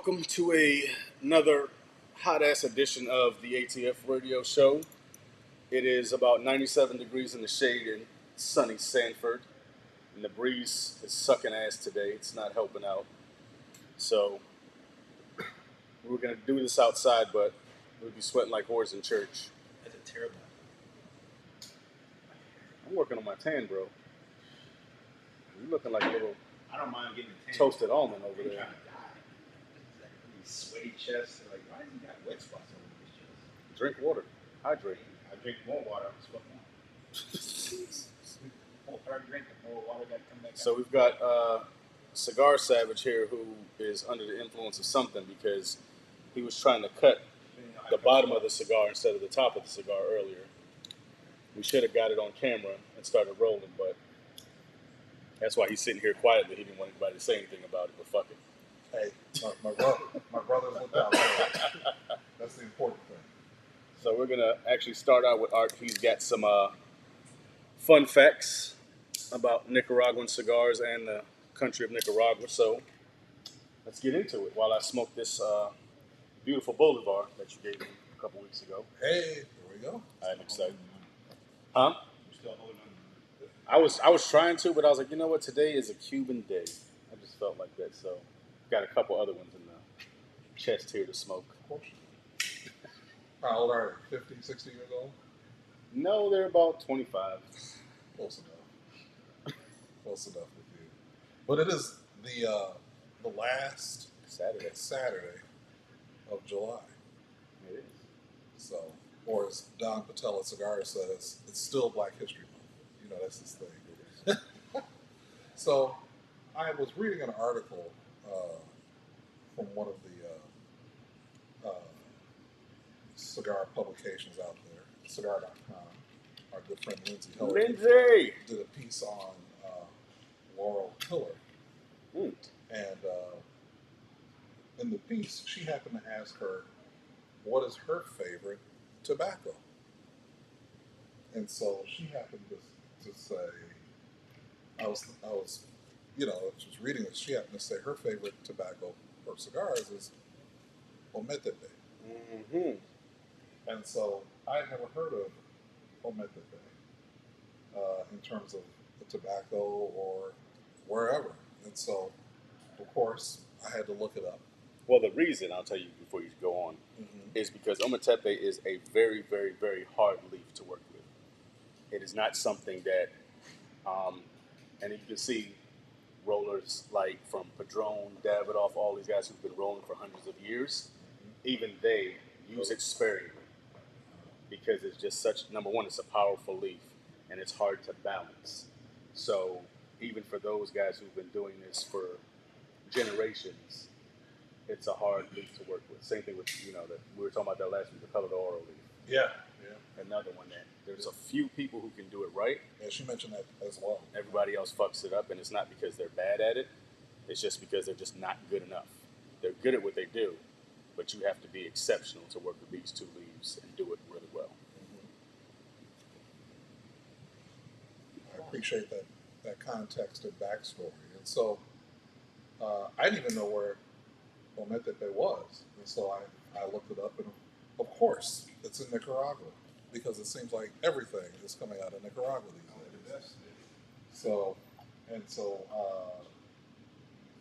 Welcome to another hot ass edition of the ATF Radio Show. It is about 97 degrees in the shade in sunny Sanford, and the breeze is sucking ass today. It's not helping out. So we were gonna do this outside, but we'd be sweating like whores in church. That's a terrible. I'm working on my tan, bro. You looking like a little I don't mind getting a tan. toasted almond over I'm there. trying to die. It's like these sweaty chests. They're like, why does he got wet spots over his chest? Drink water. Hydrate. I drink more water. I'm sweating out. More water I drink, the more water got to come back So out. we've got Cigar Savage here who is under the influence of something because he was trying to cut the bottom of the cigar instead of the top of the cigar earlier. We should have got it on camera and started rolling, but that's why he's sitting here quietly. He didn't want anybody to say anything about it, but fuck it. Hey, my brother's looked out. That's the important thing. So we're going to actually start out with Art. He's got some fun facts about Nicaraguan cigars and the country of Nicaragua. So let's get into it while I smoke this beautiful Bolivar that you gave me a couple weeks ago. Hey, here we go. I'm excited. Huh? You're still holding on. I was trying to, but I was like, you know what? Today is a Cuban day. I just felt like that. So got a couple other ones in the chest here to smoke. Of course. How old are you? 50, 60 years old? No, they're about 25. Close enough. Close enough with you. But it is the last Saturday of July. It is. So, or as Don Patella Cigar says, it's still Black History Month. You know, that's his thing. So, I was reading an article from one of the cigar publications out there, cigar.com. Our good friend Lindsay Heller Lindsay! did a piece on Laurel Tiller. Mm. And in the piece, she happened to ask her, what is her favorite tobacco? And so she happened to say, I was, you know, just reading this, she happened to say her favorite tobacco for cigars is Ometepe. Mm-hmm. And so I had never heard of Ometepe in terms of the tobacco or wherever. And so, of course, I had to look it up. Well, the reason, I'll tell you before you go on, is because Ometepe is a very, very, very hard leaf to work with. It is not something that, and you can see rollers like from Padron, Davidoff, all these guys who've been rolling for hundreds of years, even they use it sparingly because it's just such, number one, it's a powerful leaf and it's hard to balance. So even for those guys who've been doing this for generations, it's a hard leaf to work with. Same thing with, you know, we were talking about that last week, the colored oro leaf. Yeah. Another one that there's a few people who can do it right. Yeah, she mentioned that as well. Everybody else fucks it up, and it's not because they're bad at it. It's just because they're just not good enough. They're good at what they do, but you have to be exceptional to work with these two leaves and do it really well. I appreciate that context and backstory. And so I didn't even know where Ometepe was. And so I looked it up, and of course, it's in Nicaragua because it seems like everything is coming out of Nicaragua these days. So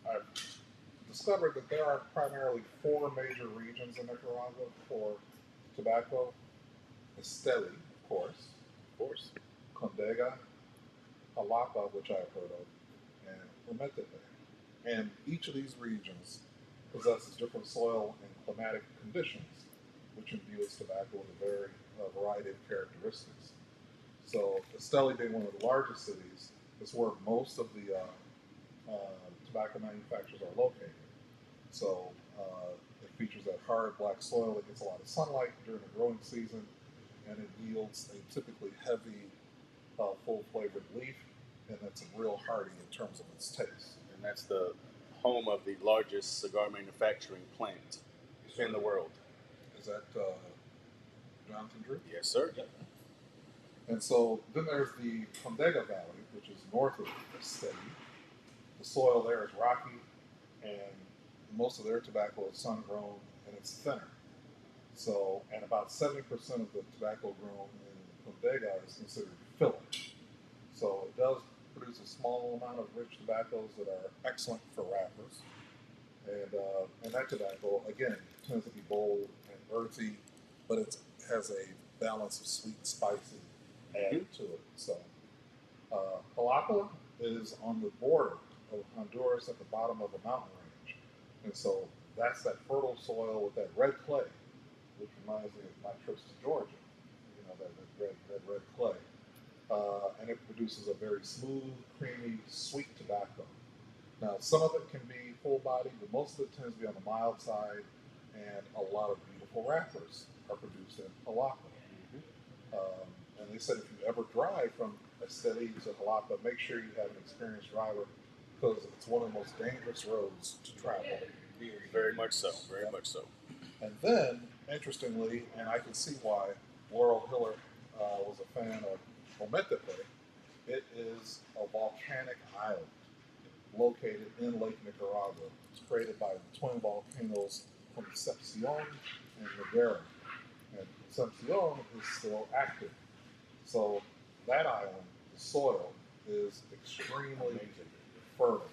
I've discovered that there are primarily 4 major regions in Nicaragua for tobacco. Esteli, of course. Condega, Jalapa, which I've heard of, and Ometepe. And each of these regions possesses different soil and climatic conditions, which imbues tobacco with a variety of characteristics. So Esteli being one of the largest cities, is where most of the tobacco manufacturers are located. So it features that hard black soil that gets a lot of sunlight during the growing season, and it yields a typically heavy, full-flavored leaf, and it's real hearty in terms of its taste. And that's the home of the largest cigar manufacturing plant in the world. Is that Jonathan Drew? Yes, sir. Yep. And so then there's the Condega Valley, which is north of Esteli. The soil there is rocky, and most of their tobacco is sun grown and it's thinner. So, and about 70% of the tobacco grown in Bodega is considered filler. So it does produce a small amount of rich tobaccos that are excellent for wrappers. And that tobacco, again, tends to be bold and earthy, but it has a balance of sweet and spicy added to it. So Jalapa is on the border of Honduras at the bottom of a mountain range. And so that's that fertile soil with that red clay, which reminds me of my trips to Georgia, you know, that red clay. And it produces a very smooth, creamy, sweet tobacco. Now, some of it can be full bodied, but most of it tends to be on the mild side, and a lot of beautiful wrappers are produced in Jalapa. And they said if you ever drive from Esteli to Jalapa, make sure you have an experienced driver because it's one of the most dangerous roads to travel. Very much so. Very much so. And then, interestingly, and I can see why Laurel Hiller was a fan of Ometepe, it is a volcanic island located in Lake Nicaragua. It's created by the twin volcanoes Concepcion and Madera. And Concepcion is still active. So that island, the soil, is extremely fertile,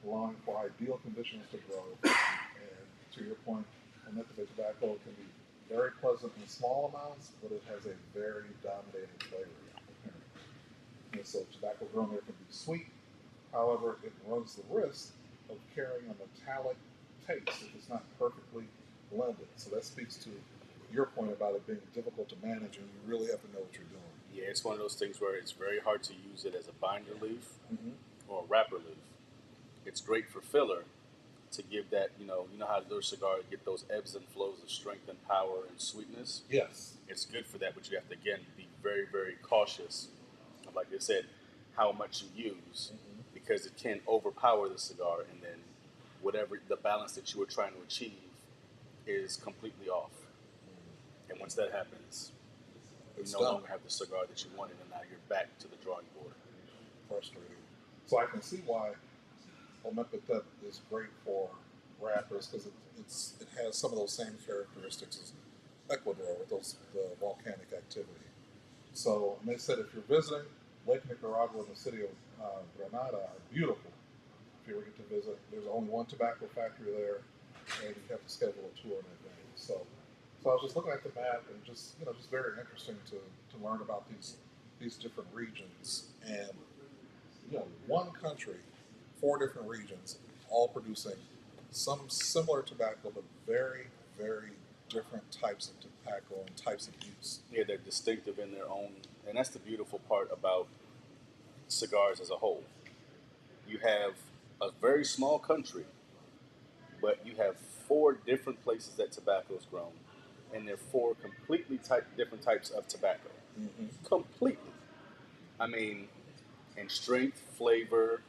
allowing for ideal conditions to grow. And to your point, Ometepe tobacco can be very pleasant in small amounts, but it has a very dominating flavor. And so tobacco grown there can be sweet. However, it runs the risk of carrying a metallic taste if it's not perfectly blended. So that speaks to your point about it being difficult to manage, and you really have to know what you're doing. Yeah, it's one of those things where it's very hard to use it as a binder leaf or a wrapper leaf. It's great for filler to give that, you know how those cigars get those ebbs and flows of strength and power and sweetness. Yes. It's good for that, but you have to, again, be very, very cautious, like I said, how much you use, because it can overpower the cigar, and then whatever the balance that you were trying to achieve is completely off. And once that happens, you no longer have the cigar that you wanted, and now you're back to the drawing board. Frustrating. So I can see why Ometepe is great for wrappers because it has some of those same characteristics as Ecuador with the volcanic activity. So, and they said if you're visiting, Lake Nicaragua and the city of Granada are beautiful. If you ever get to visit, there's only one tobacco factory there, and you have to schedule a tour in advance. So I was just looking at the map and just very interesting to learn about these different regions. And one country, 4 different regions, all producing some similar tobacco, but very, very different types of tobacco and types of use. Yeah, they're distinctive in their own, and that's the beautiful part about cigars as a whole. You have a very small country, but you have 4 different places that tobacco is grown, and they're 4 completely different types of tobacco. Completely. I mean, in strength, flavor,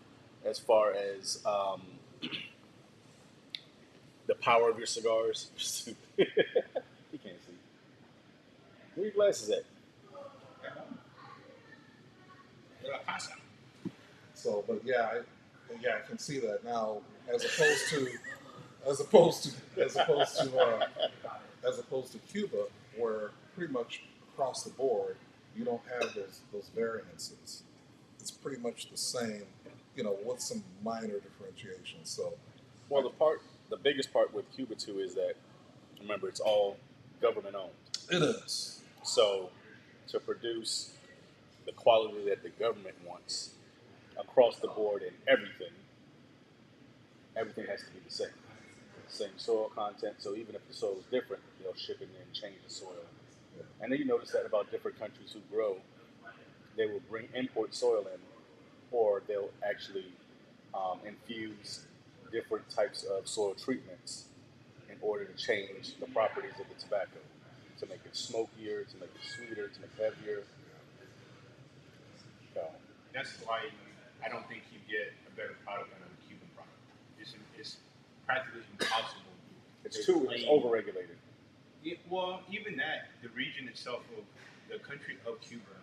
as far as the power of your cigars. You can't see. Where your glasses at? So, but I can see that now, as opposed to Cuba, where pretty much across the board you don't have those variances. It's pretty much the same, with some minor differentiations. So, well, the biggest part with Cuba too is that, remember, it's all government owned. It is. So to produce the quality that the government wants across the board in everything has to be the same. Same soil content. So even if the soil is different, they'll ship it in, change the soil. Yeah. And then you notice that about different countries who grow, they will bring import soil in, or they'll actually infuse different types of soil treatments in order to change the properties of the tobacco, to make it smokier, to make it sweeter, to make it heavier. So that's why I don't think you get a better product out of a Cuban product. It's practically impossible. It's overregulated. Well, even that, the region itself of the country of Cuba,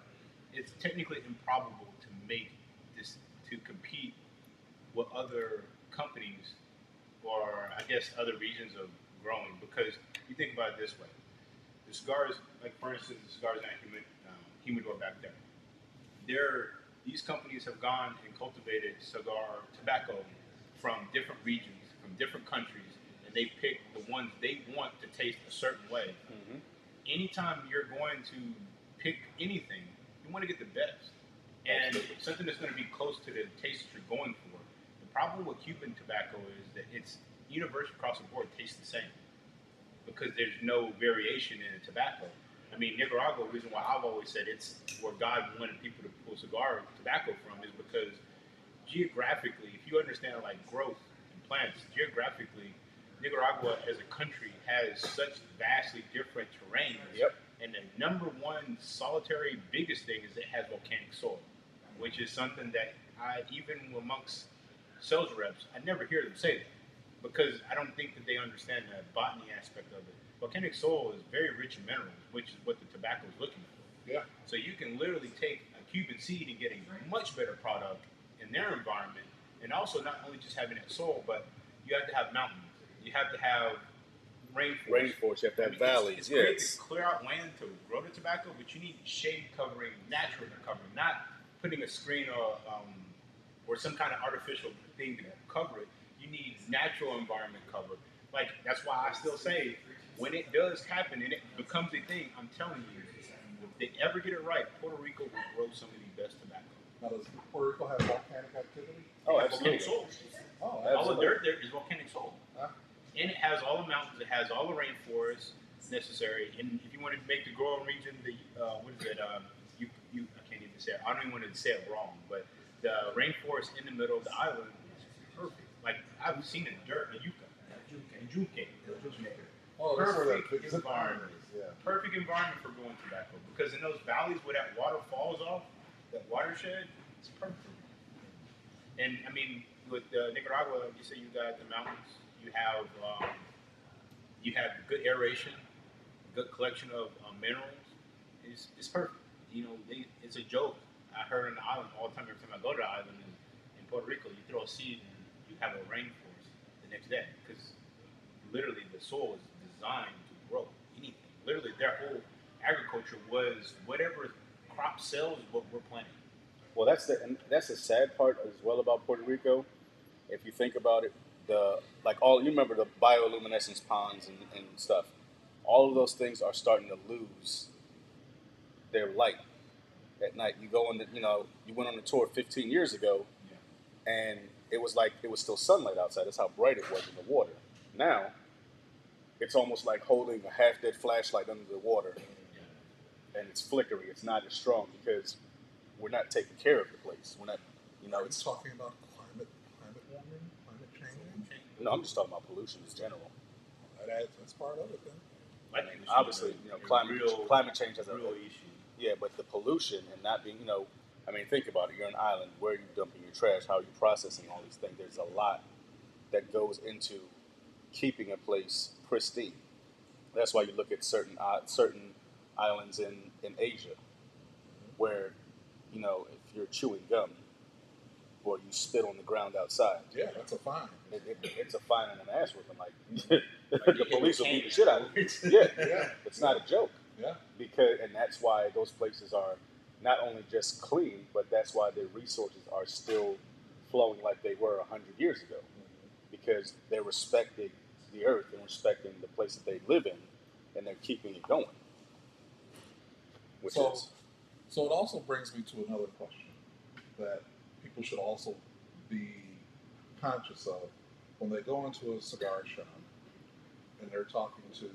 it's technically improbable to make this, to compete with other companies or I guess other regions of growing. Because you think about it this way: the cigars, like for instance, the cigars in that humidor back there. These companies have gone and cultivated cigar tobacco from different regions, from different countries, and they pick the ones they want to taste a certain way. Mm-hmm. Anytime you're going to pick anything, you want to get the best. And Absolutely. something that's going to be close to the taste that you're going for. The problem with Cuban tobacco is that it's universal across the board tastes the same because there's no variation in the tobacco. I mean, Nicaragua, the reason why I've always said it's where God wanted people to pull cigar tobacco from is because geographically, if you understand like growth and plants, geographically, Nicaragua as a country has such vastly different terrains. Yep. And the number one solitary biggest thing is it has volcanic soil, which is something that even amongst sales reps, I never hear them say that because I don't think that they understand the botany aspect of it. Volcanic soil is very rich in minerals, which is what the tobacco is looking for. Yeah. So you can literally take a Cuban seed and get a much better product in their environment, and also not only just having that soil, but you have to have mountains. You have to have Rainforest, you have to have valleys. It's great to clear out land to grow the tobacco, but you need shade covering, natural covering, not putting a screen or some kind of artificial thing to cover it. You need natural environment cover. Like, that's why I still say, when it does happen and it becomes a thing, I'm telling you, if they ever get it right, Puerto Rico will grow some of the best tobacco. Now, does Puerto Rico have volcanic activity? Oh, Volcanic absolutely. soil. Oh, All absolutely. the dirt there is volcanic soil. Huh? And it has all the mountains, it has all the rainforests necessary. And if you want to make the growing region, what is it? I can't even say it. I don't even want to say it wrong, but the rainforest in the middle of the island is perfect. Like, I've seen the dirt in Yucca. Juke. Oh, that's where that Perfect big zip line environment. is. Yeah. Perfect environment for growing tobacco. Because in those valleys where that water falls off, that watershed, it's perfect. And I mean, with Nicaragua, you say you got the mountains, you have good aeration, good collection of minerals. It's perfect. You know, it's a joke. I heard on the island all the time. Every time I go to the island in Puerto Rico, you throw a seed and you have a rainforest the next day because literally the soil is designed to grow anything. Literally, their whole agriculture was whatever crop sells is what we're planting. Well, that's the sad part as well about Puerto Rico. If you think about it, you remember the bioluminescence ponds and stuff. All of those things are starting to lose their light at night. You went on a tour 15 years ago, and it was still sunlight outside. That's how bright it was in the water. Now, it's almost like holding a half-dead flashlight under the water, and it's flickering. It's not as strong because we're not taking care of the place. We're not, It's talking about climate warming, climate changing. No, I'm just talking about pollution in general. That's part of it then. I mean, obviously, climate change has a real issue. Yeah, but the pollution and not being, I mean, think about it. You're an island. Where are you dumping your trash? How are you processing all these things? There's a lot that goes into keeping a place pristine. That's why you look at certain islands in Asia, where, if you're chewing gum or you spit on the ground outside, Yeah, that's a fine. it's a fine and an ass whipping. Like the police will beat the shit out of you. Yeah, it's not a joke. Yeah. And that's why those places are not only just clean, but that's why their resources are still flowing like they were 100 years ago, because they're respecting the earth and respecting the place that they live in, and they're keeping it going. So it also brings me to another question that people should also be conscious of when they go into a cigar shop and they're talking to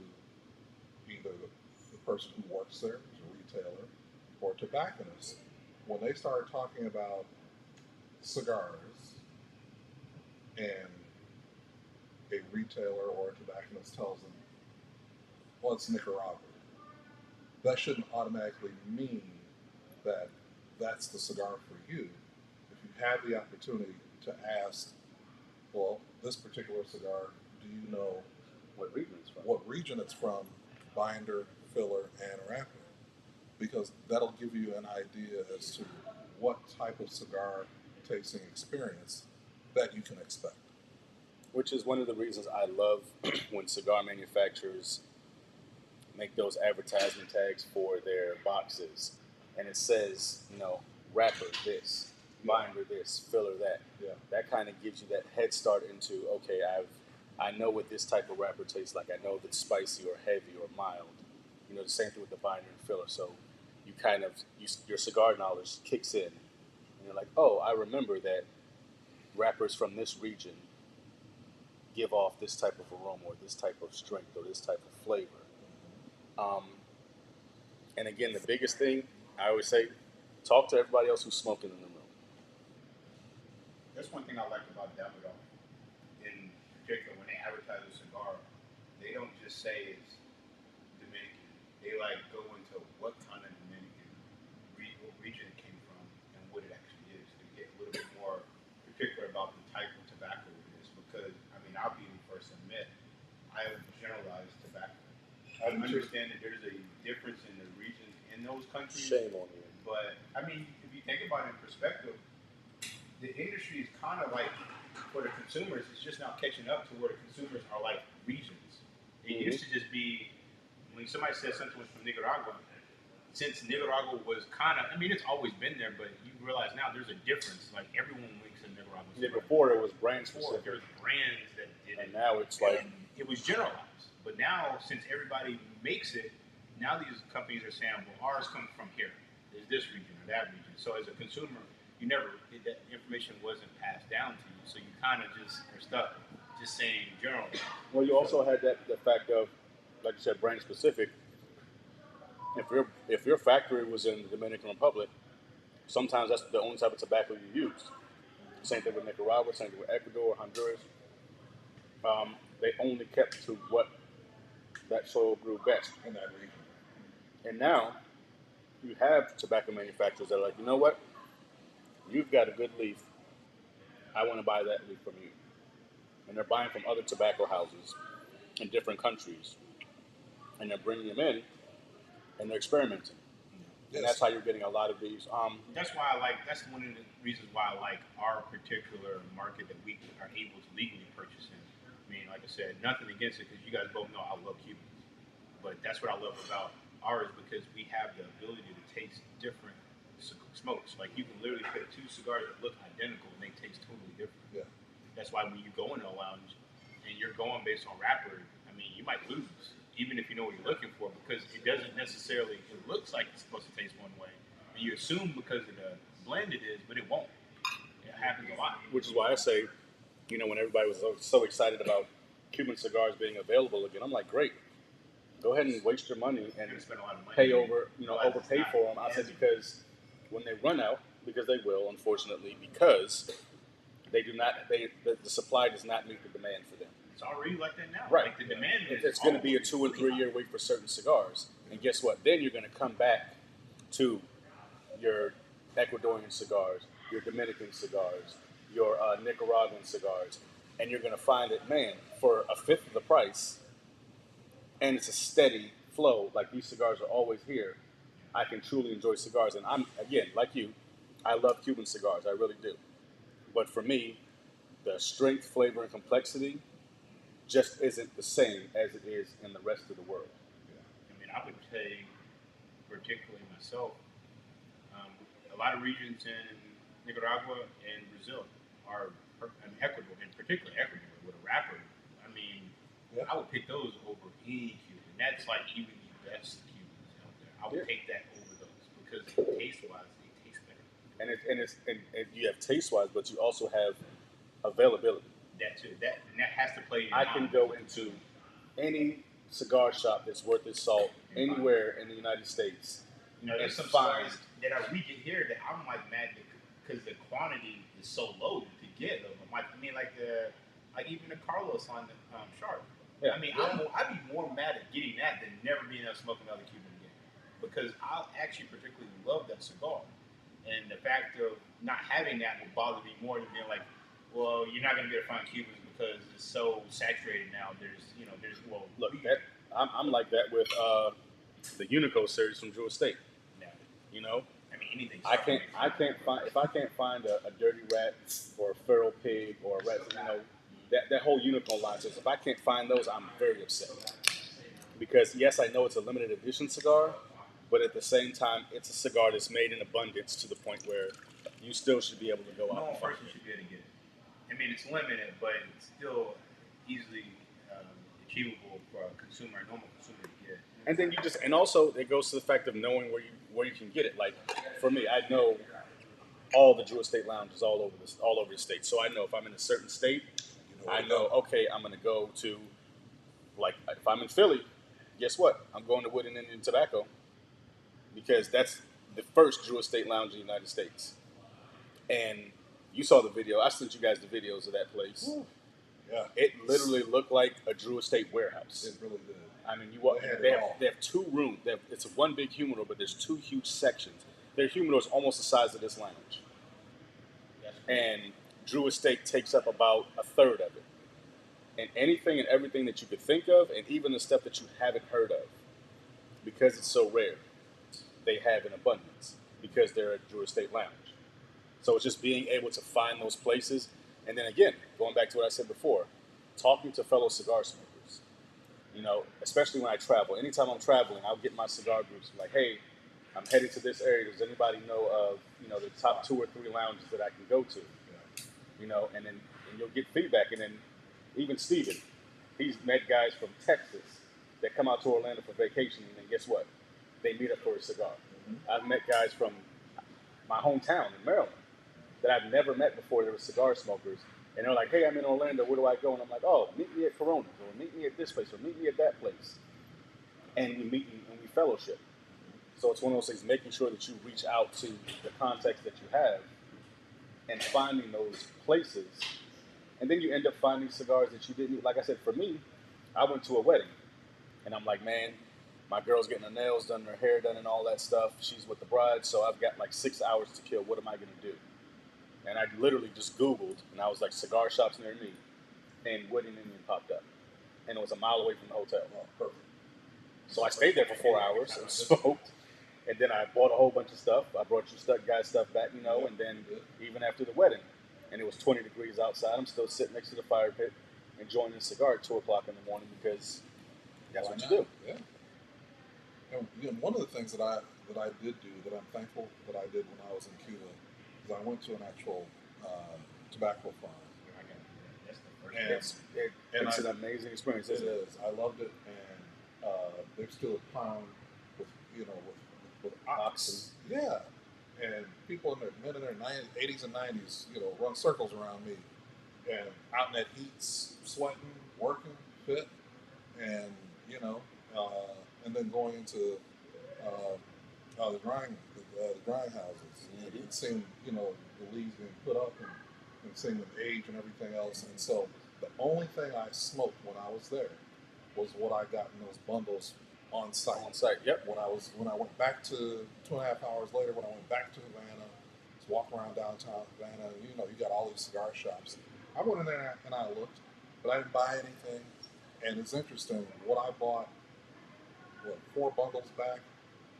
either the person who works there, who's a retailer, or a tobacconist. When they start talking about cigars and a retailer or a tobacconist tells them, well, it's Nicaragua, that shouldn't automatically mean that that's the cigar for you. If you have the opportunity to ask, well, this particular cigar, do you know What region it's from? what region it's from, binder, filler, and wrapper? Because that'll give you an idea as to what type of cigar tasting experience that you can expect. Which is one of the reasons I love when cigar manufacturers make those advertisement tags for their boxes, and it says, wrapper this, binder this, filler that. Yeah. That kind of gives you that head start into, okay, I know what this type of wrapper tastes like. I know if it's spicy or heavy or mild. The same thing with the binder and filler. So you your cigar knowledge kicks in, and you're like, oh, I remember that wrappers from this region give off this type of aroma or this type of strength or this type of flavor. And again, the biggest thing I always say, talk to everybody else who's smoking in the room. That's one thing I like about Davidoff. In particular, when they advertise a cigar, they don't just say it's Dominican. They go into what kind of Dominican region it came from and what it actually is. To get a little bit more particular about the type of tobacco it is, because I'll be the first to admit I have generalized tobacco. I understand that there's a difference in the regions in those countries. Shame on you. But if you think about it in perspective, the industry is kind of for the consumers, it's just now catching up to where the consumers are regions. It used to just be, when somebody says something was from Nicaragua, since Nicaragua was it's always been there, but you realize now there's a difference. Everyone makes a Nicaragua. Yeah, before it was brand specific. There's brands that did it. And now it's it was generalized. But now, since everybody makes it, now these companies are saying, well, ours comes from here. There's this region or that region. So as a consumer, that information wasn't passed down to you. So you kind of just are stuck just saying general. Well, you also had the fact of, like you said, brand specific. If your factory was in the Dominican Republic, sometimes that's the only type of tobacco you use. Same thing with Nicaragua, same thing with Ecuador, Honduras. They only kept to what that soil grew best in that region. And now you have tobacco manufacturers that are like, you know what? You've got a good leaf. I want to buy that leaf from you. And they're buying from other tobacco houses in different countries. And they're bringing them in and they're experimenting. Yes. And that's how you're getting a lot of these. That's why that's one of the reasons why I like our particular market that we are able to legally purchase in. Like I said, nothing against it, because you guys both know I love Cubans. But that's what I love about ours, because we have the ability to taste different smokes. You can literally pick two cigars that look identical and they taste totally different. Yeah. That's why when you go into a lounge and you're going based on wrapper, you might lose, even if you know what you're looking for, because it doesn't necessarily, it looks like it's supposed to taste one way. And you assume because of the blend it is, but it won't. It happens a lot. Which is why I say, when everybody was so excited about Cuban cigars being available again, I'm like, great. Go ahead and waste your money and spend a lot of money. Pay overpay for them. I said, because when they run out, because they will, unfortunately, because they do not, the supply does not meet the demand for them. It's already like that now. Right. The demand it's going to be a 2 and 3 year wait for certain cigars. And guess what? Then you're going to come back to your Ecuadorian cigars, your Dominican cigars, your Nicaraguan cigars, and you're going to find it, man, for a fifth of the price, and it's a steady flow. These cigars are always here. I can truly enjoy cigars, and I'm, again, like you, I love Cuban cigars, I really do. But for me, the strength, flavor, and complexity just isn't the same as it is in the rest of the world. I would say, particularly myself, a lot of regions in Nicaragua and Brazil Ecuador, in particular Ecuador, with a wrapper. I would pick those over any Cuban. That's even the best Cubans out there. I would take that over those, because taste-wise, they taste better. And you have taste-wise, but you also have availability. That too. That has to play in your I can go into any cigar shop that's worth its salt anywhere in the United States. There's some cigars that we get here that I'm mad because the quantity is so low to get of them. Even the Carlos on the Sharp. Yeah. I'd be more mad at getting that than never being able to smoke another Cuban again, because I actually particularly love that cigar, and the fact of not having that will bother me more than being like, well, you're not going to be able to find Cubans because it's so saturated now. Look, I'm like that with the Unico series from Drew Estate. Yeah. Anything. I can't find a dirty rat or a feral pig or a rat. that whole unicorn line. So if I can't find those, I'm very upset. Because yes, I know it's a limited edition cigar, but at the same time, it's a cigar that's made in abundance to the point where you still should be able to go out. No person should be able to get it. I mean, it's limited, but it's still easily achievable for a consumer, a normal consumer to get. And then and also it goes to the fact of knowing where you can get it. Like for me, I know all the Drew Estate lounges all over the state. So I know if I'm in a certain state, I know okay, I'm going to go to, like if I'm in Philly, guess what? I'm going to Wood and Indian Tobacco because that's the first Drew Estate lounge in the United States. And you saw the video. I sent you guys the videos of that place. Ooh. Yeah, it literally looked like a Drew Estate warehouse. It really did. I mean, you walk. They have 2 rooms. It's one big humidor, but there's 2 huge sections. Their humidor is almost the size of this lounge, and Drew Estate takes up about a third of it. And anything and everything that you could think of, and even the stuff that you haven't heard of, because it's so rare, they have in abundance because they're a Drew Estate lounge. So it's just being able to find those places. And then again, going back to what I said before, talking to fellow cigar smokers. You know, especially when I travel. Anytime I'm traveling, I'll get my cigar groups like, hey, I'm headed to this area. Does anybody know of, the top 2 or 3 lounges that I can go to? You know, and you'll get feedback. And then even Steven, he's met guys from Texas that come out to Orlando for vacation, and then guess what? They meet up for a cigar. Mm-hmm. I've met guys from my hometown in Maryland that I've never met before. They were cigar smokers, and they're like, hey, I'm in Orlando, where do I go? And I'm like, oh, meet me at Corona's, or meet me at this place, or meet me at that place. And we meet and we fellowship. So it's one of those things, making sure that you reach out to the context that you have and finding those places. And then you end up finding cigars that you didn't, like I said, for me, I went to a wedding, and I'm like, man, my girl's getting her nails done, her hair done, and all that stuff. She's with the bride, so I've got like 6 hours to kill. What am I going to do? And I literally just Googled, and I was like, cigar shops near me, and Wood and Indian popped up. And it was a mile away from the hotel. Oh, perfect. So I stayed there for 4 hours and smoked, and then I bought a whole bunch of stuff. I brought you guys stuff back, and then even after the wedding, and it was 20 degrees outside, I'm still sitting next to the fire pit enjoying a cigar at 2 o'clock in the morning because that's what you do. Yeah. And one of the things that I did do that I'm thankful that I did when I was in Cuba is I went to an actual tobacco farm. It's an amazing experience. It is. I loved it, and there's still a pound with oxen. Yeah, and people men in their 80s and 90s, run circles around me, and out in that heat, sweating, working, fit, and and then going into the drying houses, and seeing the leaves being put up and seeing them age and everything else. And so the only thing I smoked when I was there was what I got in those bundles on site. On site, yep. When I went back to 2.5 hours later, when I went back to Havana, to walk around downtown Havana, you got all these cigar shops. I went in there and I looked, but I didn't buy anything. And it's interesting, what I bought, 4 bundles back,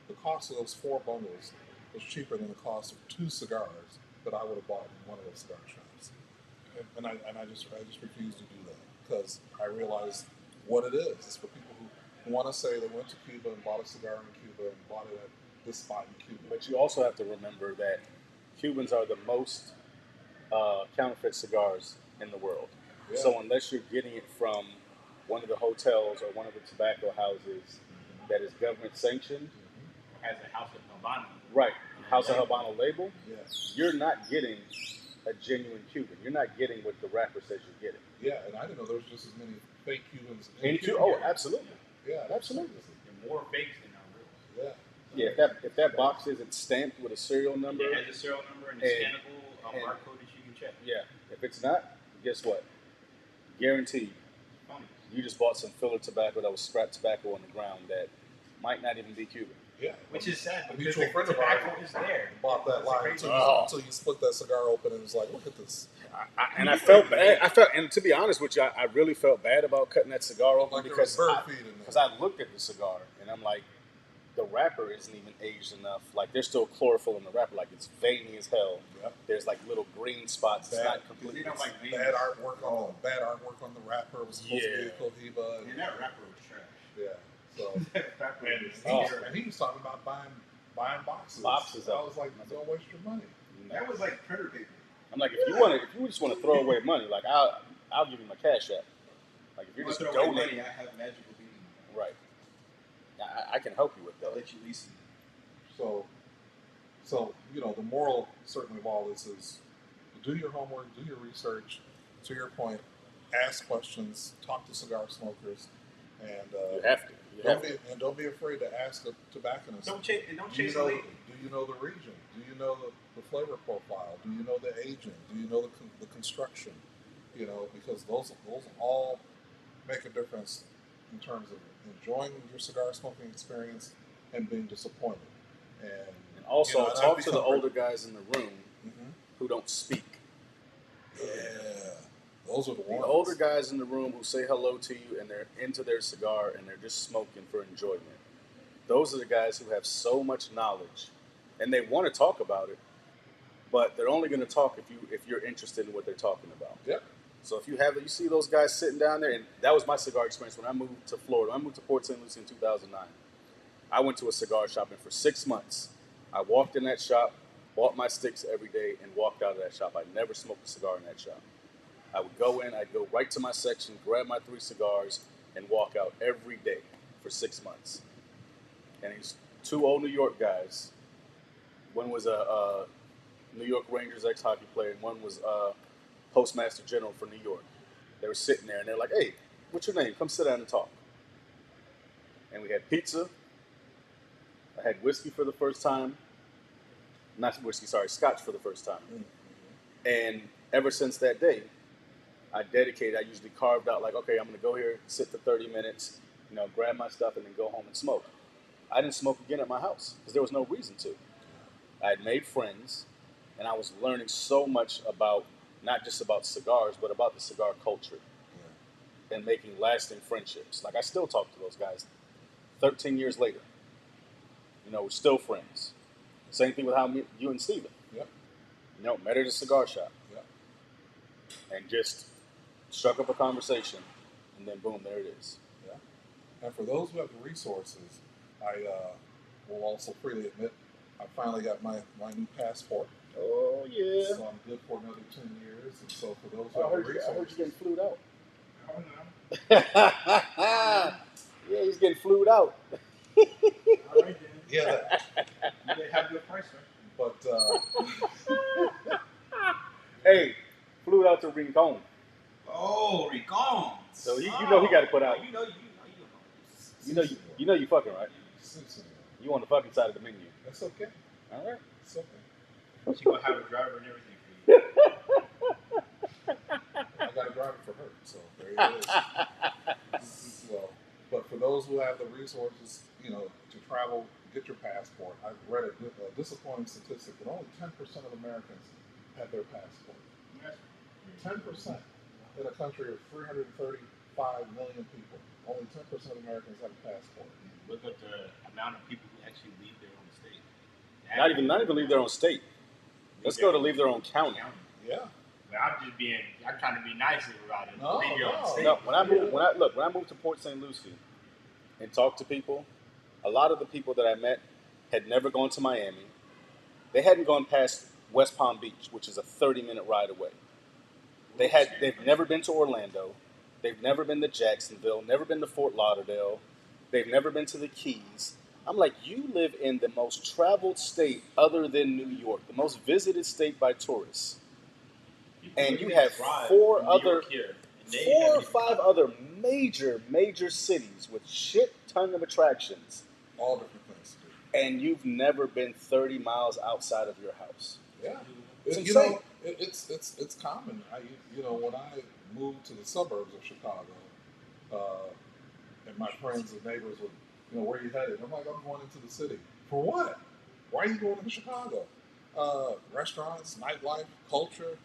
the cost of those 4 bundles was cheaper than the cost of 2 cigars that I would have bought in one of those cigar shops. And I just refuse to do that because I realized what it is. It's for people who want to say they went to Cuba and bought a cigar in Cuba and bought it at this spot in Cuba. But you also have to remember that Cubans are the most counterfeit cigars in the world. Yeah. So unless you're getting it from one of the hotels or one of the tobacco houses that is government sanctioned, has a House of Habano. Right, House of Habano label, yes. You're not getting a genuine Cuban. You're not getting what the rapper says you're getting. Yeah, and I didn't know there was just as many fake Cubans in Cuba. Oh, absolutely. Yeah, absolutely. And more fakes than real. Yeah. Yeah, if that box isn't stamped with a serial number. It has a serial number and a scannable barcode that you can check. Yeah, if it's not, guess what? Guaranteed. You just bought some filler tobacco that was scrap tobacco on the ground that might not even be Cuban. Yeah, which is sad because because the friend of ours is there. Bought that line until you split that cigar open and it's like, look at this. I felt bad. And to be honest with you, I really felt bad about cutting that cigar open because I looked at the cigar and I'm like, the wrapper isn't even aged enough. Like there's still chlorophyll in the wrapper. Like it's veiny as hell. Yep. There's like little green spots. It's not completely. They don't like bad artwork on the wrapper. It was supposed to be a Cohiba. And that wrapper was trash. Yeah. So and he was talking about buying boxes. I was like, don't waste your money. That was like printer paper. I'm like, if you just want to throw away money, like I'll give you my cash app. Like if you're just donating money, I have magical beans. Right. I can help you with that. I'll let you lease it. So the moral certainly of all this is do your homework, do your research. To your point, ask questions, talk to cigar smokers, and you have to. Don't be afraid to ask a tobacconist. Don't chase the label. Do you know the region? Do you know the flavor profile? Do you know the aging? Do you know the construction? Because those all make a difference in terms of enjoying your cigar smoking experience and being disappointed. And also talk to the older guys in the room who don't speak. Yeah, those are the ones. The older guys in the room who say hello to you and they're into their cigar and they're just smoking for enjoyment. Those are the guys who have so much knowledge, and they want to talk about it, but they're only going to talk if you're interested in what they're talking about. Yep. So if you see those guys sitting down there, and that was my cigar experience when I moved to Florida. I moved to Port St. Lucie in 2009. I went to a cigar shop, and for 6 months, I walked in that shop, bought my sticks every day, and walked out of that shop. I never smoked a cigar in that shop. I would go in, I'd go right to my section, grab my 3 cigars, and walk out every day for 6 months. And these 2 old New York guys. One was a New York Rangers ex-hockey player, and one was Postmaster General for New York. They were sitting there, and they're like, "Hey, what's your name? Come sit down and talk." And we had pizza. I had whiskey for the first time. Not whiskey, sorry, scotch for the first time. Mm-hmm. And ever since that day, I usually carved out like, okay, I'm going to go here, sit for 30 minutes, grab my stuff, and then go home and smoke. I didn't smoke again at my house because there was no reason to. I had made friends, and I was learning so much about, not just about cigars, but about the cigar culture and making lasting friendships. Like I still talk to those guys 13 years later. We're still friends. Same thing with you and Steven. Yep. Met at a cigar shop. Yep. And just struck up a conversation, and then boom, there it is. Yeah. And for those who have the resources, I will also freely admit I finally got my new passport. Oh, yeah. So I'm good for another 10 years. And so for those who have the resources... I heard you getting flued out. Oh, no. Yeah, he's getting flued out. All right, then. Yeah. You didn't have a good price, right? But... hey, flew out to Rincon. Oh, Rincon. So he got to put out. You know you fucking, right? You on the fucking side of the menu. That's okay. All right. It's okay. She's going to have a driver and everything for you. I got a driver for her, so there it is. But for those who have the resources, to travel, get your passport. I've read a disappointing statistic that only 10% of Americans have their passport. 10% in a country of 335 million people. Only 10% of Americans have a passport. Look at the amount of people who actually leave their own state. Not even leave their own state. Let's go to leave their own county. Yeah. I'm trying to be nice about it. No, leave your own state. No, when I moved to Port St. Lucie and talked to people, a lot of the people that I met had never gone to Miami. They hadn't gone past West Palm Beach, which is a 30-minute ride away. They've never been to Orlando. They've never been to Jacksonville, never been to Fort Lauderdale. They've never been to the Keys. I'm like, you live in the most traveled state other than New York, the most visited state by tourists. And you have 4 or 5 other major cities with shit ton of attractions. All different things. And you've never been 30 miles outside of your house. Yeah. It's insane. It's common. When I moved to the suburbs of Chicago, and my friends and neighbors would, where are you headed? I'm like, I'm going into the city. For what? Why are you going into Chicago? Restaurants, nightlife, culture,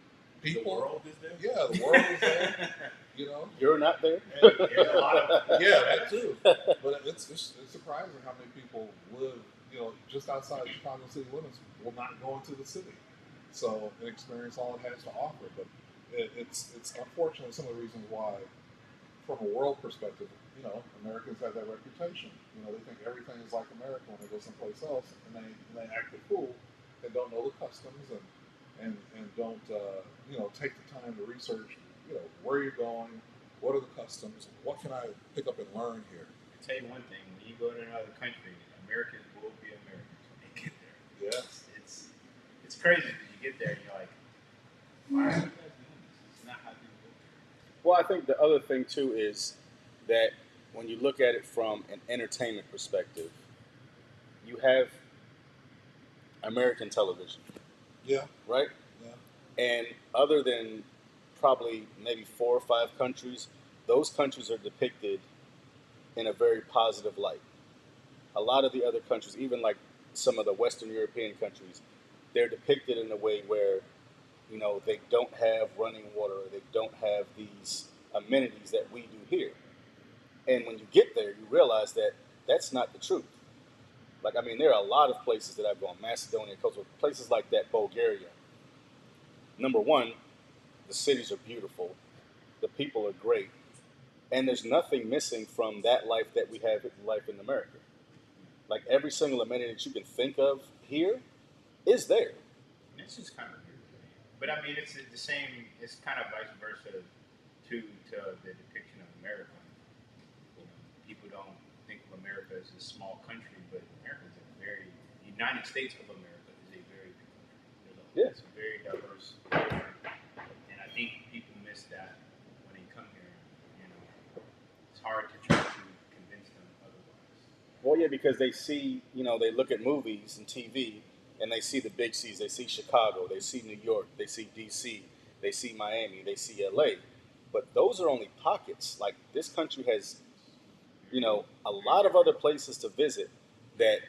people. The world is there? Yeah, the world is there. You're not there? Yeah, that too. But it's surprising how many people live just outside Chicago city limits will not go into the city. So and experience all it has to offer. But it's unfortunately some of the reasons why, from a world perspective, Americans have that reputation. They think everything is like America when they go someplace else, and they act a fool and don't know the customs and don't take the time to research where you're going, what are the customs, what can I pick up and learn here. I'll tell you one thing: when you go to another country, Americans will be Americans when they get there. Yes, it's crazy because you get there and you're like, why are you guys doing this? It's not how people do it. Well, I think the other thing too is that when you look at it from an entertainment perspective, you have American television. Yeah. Right? Yeah. And other than probably maybe 4 or 5 countries, those countries are depicted in a very positive light. A lot of the other countries, even like some of the Western European countries, they're depicted in a way where, they don't have running water, or they don't have these amenities that we do here. And when you get there, you realize that that's not the truth. Like, I mean, there are a lot of places that I've gone, Macedonia, Kosovo, places like that, Bulgaria. Number one, the cities are beautiful. The people are great. And there's nothing missing from that life that we have life in America. Like, every single amenity that you can think of here is there. And this is kind of weird to me. But I mean, it's the same, it's kind of vice versa to the depiction of America. People don't think of America as a small country, but America is the United States of America is a very big country. It's a very diverse country. And I think people miss that when they come here. It's hard to try to convince them otherwise. Well, yeah, because they see, they look at movies and TV, and they see the big C's. They see Chicago, they see New York, they see D.C., they see Miami, they see L.A. But those are only pockets. Like, this country has, a lot of other places to visit that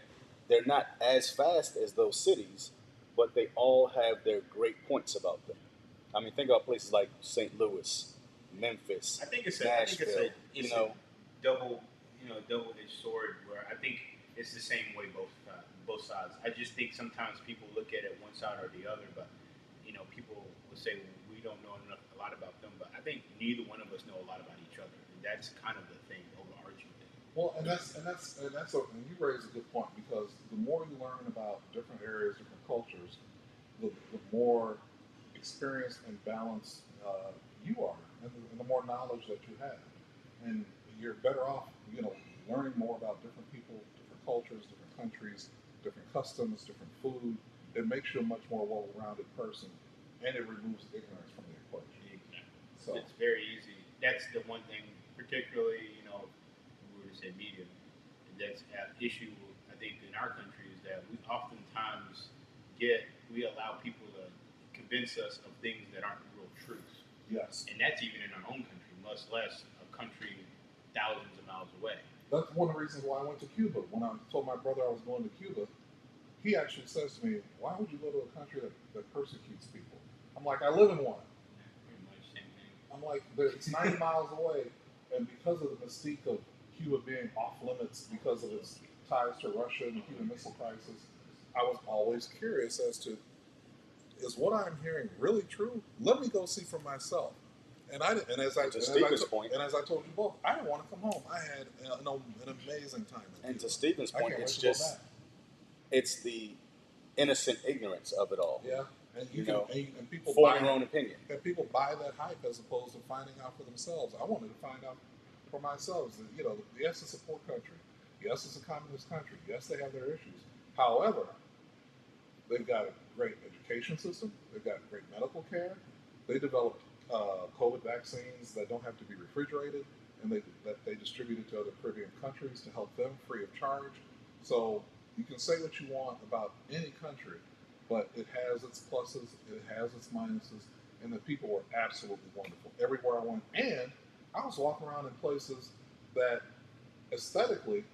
they're not as fast as those cities, but they all have their great points about them. I mean, think about places like St. Louis, Memphis, I think it's Nashville. a double-edged sword. Where I think it's the same way both sides. I just think sometimes people look at it one side or the other, but people will say, well, we don't know a lot about them. But I think neither one of us know a lot about each other, and that's kind of the thing, overarching thing. Well, and you raise a good point, because the more you learn about different areas, different cultures, the more experienced and balanced you are, and the more knowledge that you have, and you're better off, learning more about different people, different cultures, different countries, different customs, different food. It makes you a much more well-rounded person, and it removes ignorance from the equation. So it's very easy. That's the one thing, particularly, we were to say media, that's an issue, I think, in our country, is that we oftentimes we allow people to convince us of things that aren't real truths. Yes. And that's even in our own country, much less a country thousands of miles away. That's one of the reasons why I went to Cuba. When I told my brother I was going to Cuba, he actually says to me, "Why would you go to a country that persecutes people?" I'm like, "I live in one." Pretty much same thing. I'm like, it's 90 miles away, and because of the mystique of Cuba being off limits because of its ties to Russia and the Cuban Missile Crisis, I was always curious as to, is what I'm hearing really true? Let me go see for myself. And as I told you both, I didn't want to come home. I had an amazing time. And to Stephen's point, it's the innocent ignorance of it all. Yeah, and and people form their own opinion. And people buy that hype as opposed to finding out for themselves. I wanted to find out for myself. Yes, it's a poor country. Yes, it's a communist country. Yes, they have their issues. However, they've got a great education system. They've got great medical care. They developed COVID vaccines that don't have to be refrigerated, and that they distributed to other Caribbean countries to help them free of charge. So you can say what you want about any country, but it has its pluses, it has its minuses, and the people were absolutely wonderful everywhere I went. And I was walking around in places that aesthetically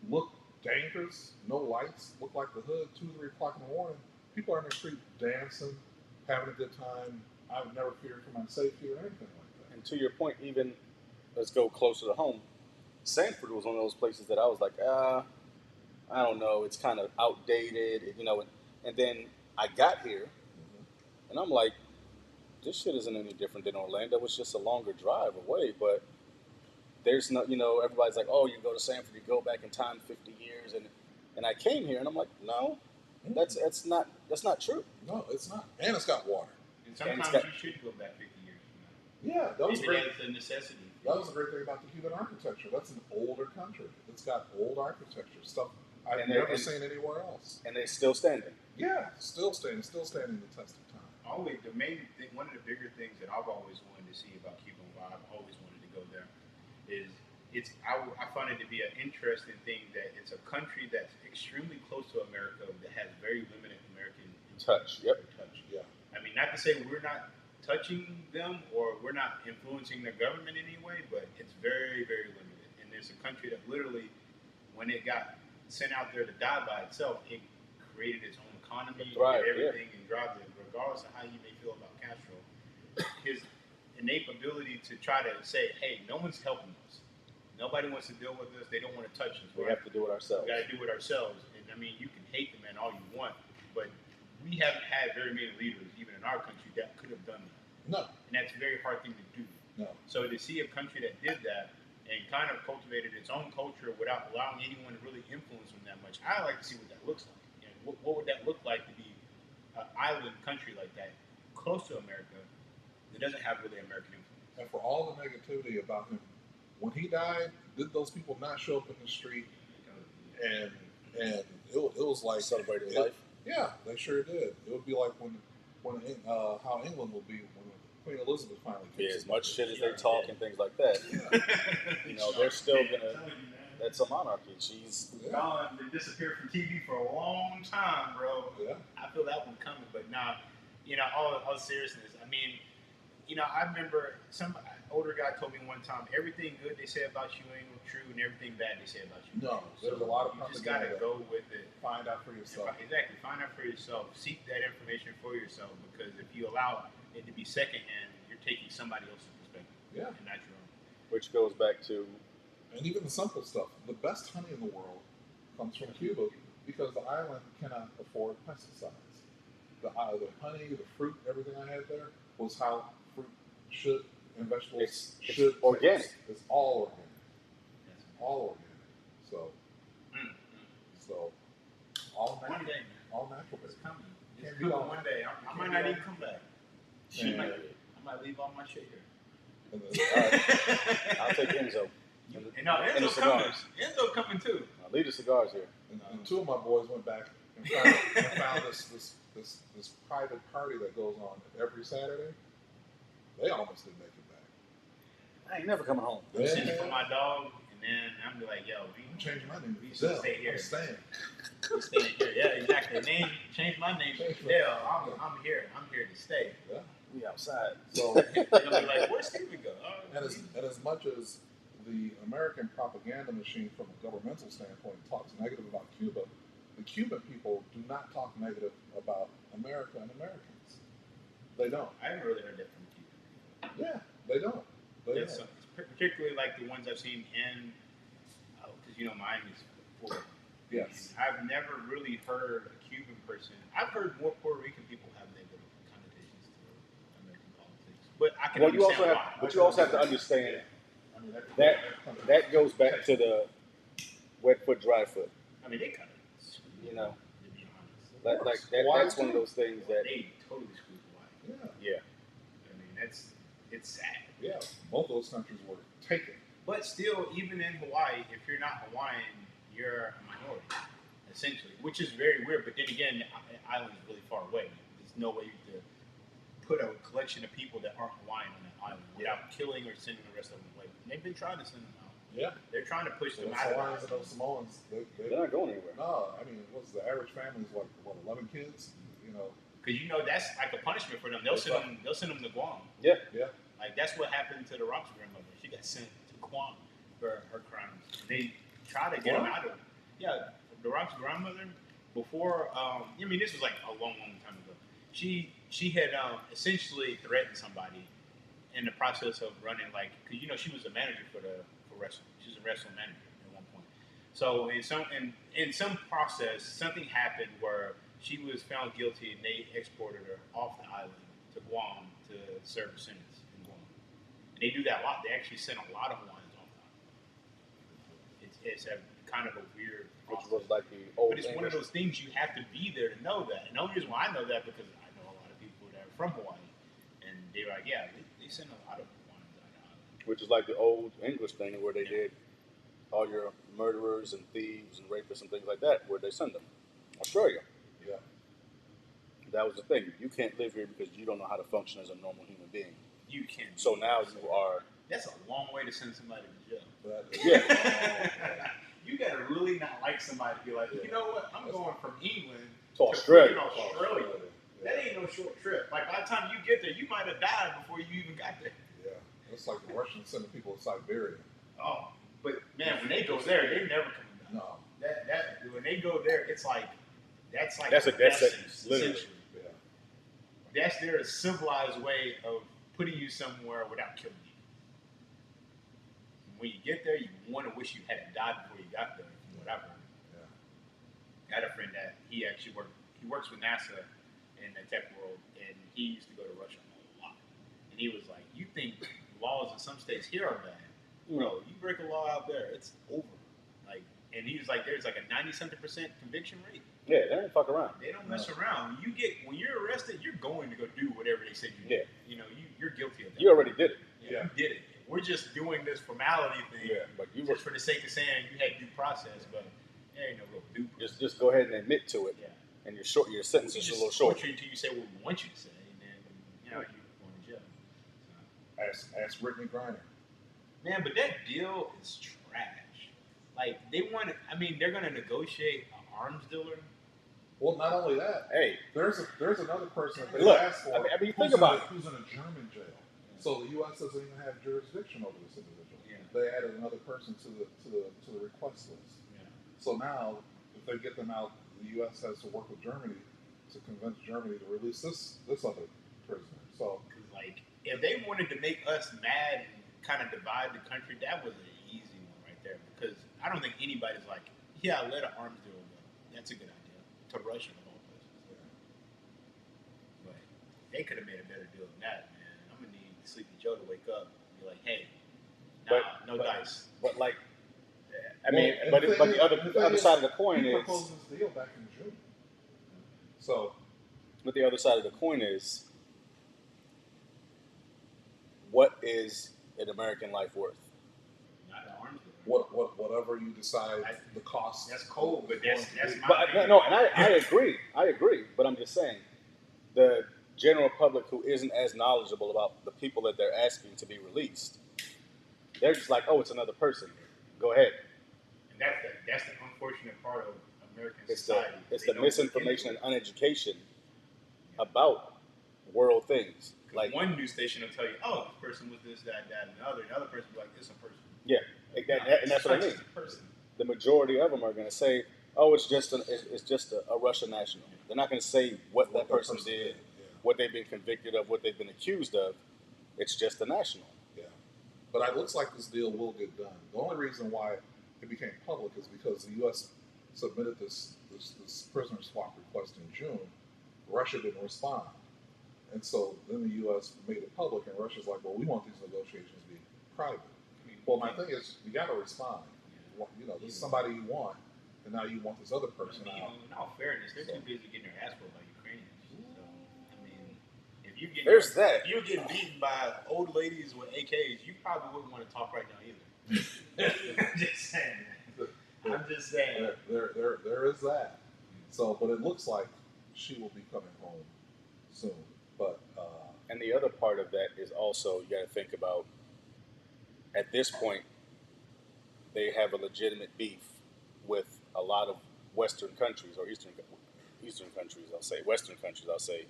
look dangerous, no lights, look like the hood, 2, 3 o'clock in the morning. People are in the street dancing, having a good time. I've never feared for my safety or anything like that. And to your point, even, let's go closer to home, Sanford was one of those places that I was like, I don't know, it's kind of outdated, you know. And then I got here, and I'm like, this shit isn't any different than Orlando. It's just a longer drive away, but there's no, you know, everybody's like, oh, you go to Sanford, you go back in time 50 years, and I came here, and I'm like, no, that's not true. No, it's not. And it's got water. And sometimes you should go back 50 years from now. Yeah, that was great. That's a necessity. That was a great thing about the Cuban architecture. That's an older country. It's got old architecture, stuff I've never seen anywhere else. And they're still standing. Yeah, still standing the test of time. Always, the main thing, one of the bigger things that I've always wanted to see about Cuba, why I've always wanted to go there, is I find it to be an interesting thing that it's a country that's extremely close to America that has very limited American touch. Yep. Touch. Yeah. I mean, not to say we're not touching them or we're not influencing their government in any way, but it's very, very limited. And there's a country that literally, when it got sent out there to die by itself, it created its own economy, everything, and drive it. Regardless of how you may feel about Castro, his innate ability to try to say, hey, no one's helping us. Nobody wants to deal with us. They don't want to touch us. We have to do it ourselves. We got to do it ourselves. And I mean, you can hate the man all you want, but we haven't had very many leaders, even in our country, that could have done that. No. And that's a very hard thing to do. No. So to see a country that did that and kind of cultivated its own culture without allowing anyone to really influence them that much, I like to see what that looks like. And what would that look like to be an island country like that, close to America, that doesn't have really American influence? And for all the negativity about him, when he died, did those people not show up in the street? And it was like celebrating life. Yeah, they sure did. It would be like when how England will be when Queen Elizabeth finally came. Yeah, as much shit as they talk and things like that. Yeah. You know, they're still gonna. That's a monarchy. She's gone and disappeared from TV for a long time, bro. Yeah. I feel that one coming, but now, you know, all seriousness. I mean, you know, I remember some older guy told me one time, everything good they say about you ain't true, and everything bad they say about you. No, there's a lot of you just gotta go with it. Find out for yourself. Exactly, find out for yourself. Seek that information for yourself, because if you allow it to be secondhand, you're taking somebody else's perspective, and not your own. Which goes back to. And even the simple stuff. The best honey in the world comes from Cuba because the island cannot afford pesticides. The honey, the fruit, everything I had there was how fruit should and vegetables should. It's organic. Taste. It's all organic. It's all organic. So all natural. One day, man. All natural. It's coming. It's Can't coming be all one day. I might not even come back. I might leave all my shit here. I'll take Enzo. No, Enzo's coming. Enzo coming too. I'll leave the cigars here. And two of my boys went back and found this private party that goes on every Saturday. They almost didn't make it back. I ain't never coming home. I'm sitting for my dog, and then I'm like, yo, I'm changing my name. We should stay here. I'm staying. We're staying here. Yeah, exactly. Change my name to Dale. I'm here. I'm here to stay. Yeah. We outside. So they're gonna be like, where's Steven go? And as much as the American propaganda machine from a governmental standpoint talks negative about Cuba, the Cuban people do not talk negative about America and Americans. They don't. I haven't really heard that from Cuba. Yeah, they don't. It's particularly like the ones I've seen in, because you know Miami's full. Yes. I've never really heard a Cuban person. I've heard more Puerto Rican people have negative connotations to American politics, but I can understand why. But you also have to understand that goes back to the wet foot, dry foot. I mean, they cut it. You know, to be honest, that's one of those things that they totally screwed Hawaii. Yeah. I mean, it's sad. Yeah, both those countries were taken. But still, even in Hawaii, if you're not Hawaiian, you're a minority, essentially, which is very weird. But then again, the island is really far away. There's no way to put a collection of people that aren't Hawaiian on that island without killing or sending the rest of them away. And they've been trying to send them out. Yeah. They're trying to push them out. Hawaiians and those Samoans, they're not going anywhere. No, I mean, what's the average family is what 11 kids? You know. Because that's like a punishment for them. They'll send them to Guam. Yeah. Yeah. Like, that's what happened to the Rock's grandmother. She got sent to Guam for her crimes. They try to get them out of it. Yeah, the Rock's grandmother, before, I mean, this was like a long, long time ago. She had essentially threatened somebody in the process of running, like, because, she was a manager for wrestling. She was a wrestling manager at one point. So in some process, something happened where she was found guilty, and they exported her off the island to Guam to serve a sentence in Guam. And they do that a lot. They actually send a lot of Hawaiians off the island. It's a kind of a weird process. Which was like the old. But it's one of those things you have to be there to know that. And the only reason why I know that because I know a lot of people that are from Hawaii, and they're like, yeah, they send a lot of Hawaiians out of the island. Which is like the old English thing where they did all your murderers and thieves and rapists and things like that, where they send them. Australia. Yeah. That was the thing. You can't live here because you don't know how to function as a normal human being. You can. So now you are. That's a long way to send somebody to jail. Yeah. You gotta really not like somebody to be like, you know what? I'm going from England to Australia. Australia. That ain't no short trip. Like by the time you get there, you might have died before you even got there. Yeah. It's like the Russians sending people to Siberia. Oh, but man, when they go there, they're never coming back. No. That when they go there, it's like that's a death sentence, literally. Yeah. That's their civilized way of putting you somewhere without killing you. When you get there, you want to wish you hadn't died before you got there. Whatever. Yeah. I had a friend that he works with NASA in the tech world, and he used to go to Russia a lot. And he was like, "You think laws in some states here are bad? Bro, you break a law out there, it's over." Like, and he was like, "There's like a 90-something% conviction rate." Yeah, they don't fuck around. They don't mess around. When you're arrested, you're going to go do whatever they said you did. You know, you're guilty of that. You already did it. Yeah. You did it. We're just doing this formality thing. Yeah, but you just for the sake of saying you had due process, but there ain't no real due process. Just go ahead and admit to it. Yeah. And your sentence is a little short. Until you say what we want you to say, and then you're going to jail. So. Ask Brittany Griner. Man, but that deal is trash. Like they're going to negotiate an arms dealer. Well, not only that. Hey, there's another person that they asked for. I mean, think about it. Who's in a German jail? So the U.S. doesn't even have jurisdiction over this individual. Yeah. They added another person to the request list. Yeah. So now, if they get them out, the U.S. has to work with Germany to convince Germany to release this other prisoner. So, like, if they wanted to make us mad and kind of divide the country, that was an easy one right there. Because I don't think anybody's like, yeah, let an arms deal go. That's a good idea to Russia of all places. Yeah. But they could have made a better deal than that. Sleepy Joe to wake up and be like, "Hey, no dice." But like, I mean, but the other side of the coin is. He proposed this deal back in June. So, but the other side of the coin is, what is an American life worth? Not an arms deal. Whatever you decide the cost. That's cold, but that's my. But no, and I agree. I agree. But I'm just saying, the general public who isn't as knowledgeable about the people that they're asking to be released, they're just like, oh, it's another person. Go ahead. And that's the unfortunate part of American society. It's the misinformation and uneducation about world things. Like one news station will tell you, oh, this person was this, that, and the other. Another person will be like, this is a person. Yeah, and that's what I mean. The majority of them are going to say, oh, it's just a Russian national. They're not going to say what that person did. What they've been convicted of, what they've been accused of. It's just a national. Yeah. But it looks like this deal will get done. The only reason why it became public is because the U.S. submitted this prisoner swap request in June. Russia didn't respond. And so then the U.S. made it public, and Russia's like, well, we want these negotiations to be private. Well, my thing is, you got to respond. You know, this is somebody you want, and now you want this other person out. In all fairness, they're too busy getting their ass whooped by Ukrainians. If you're getting beaten by old ladies with AKs, you probably wouldn't want to talk right now either. I'm just saying. There is that. So, but it looks like she will be coming home soon. But and the other part of that is also, you got to think about, at this point, they have a legitimate beef with a lot of Western countries, or Eastern countries, Western countries, I'll say,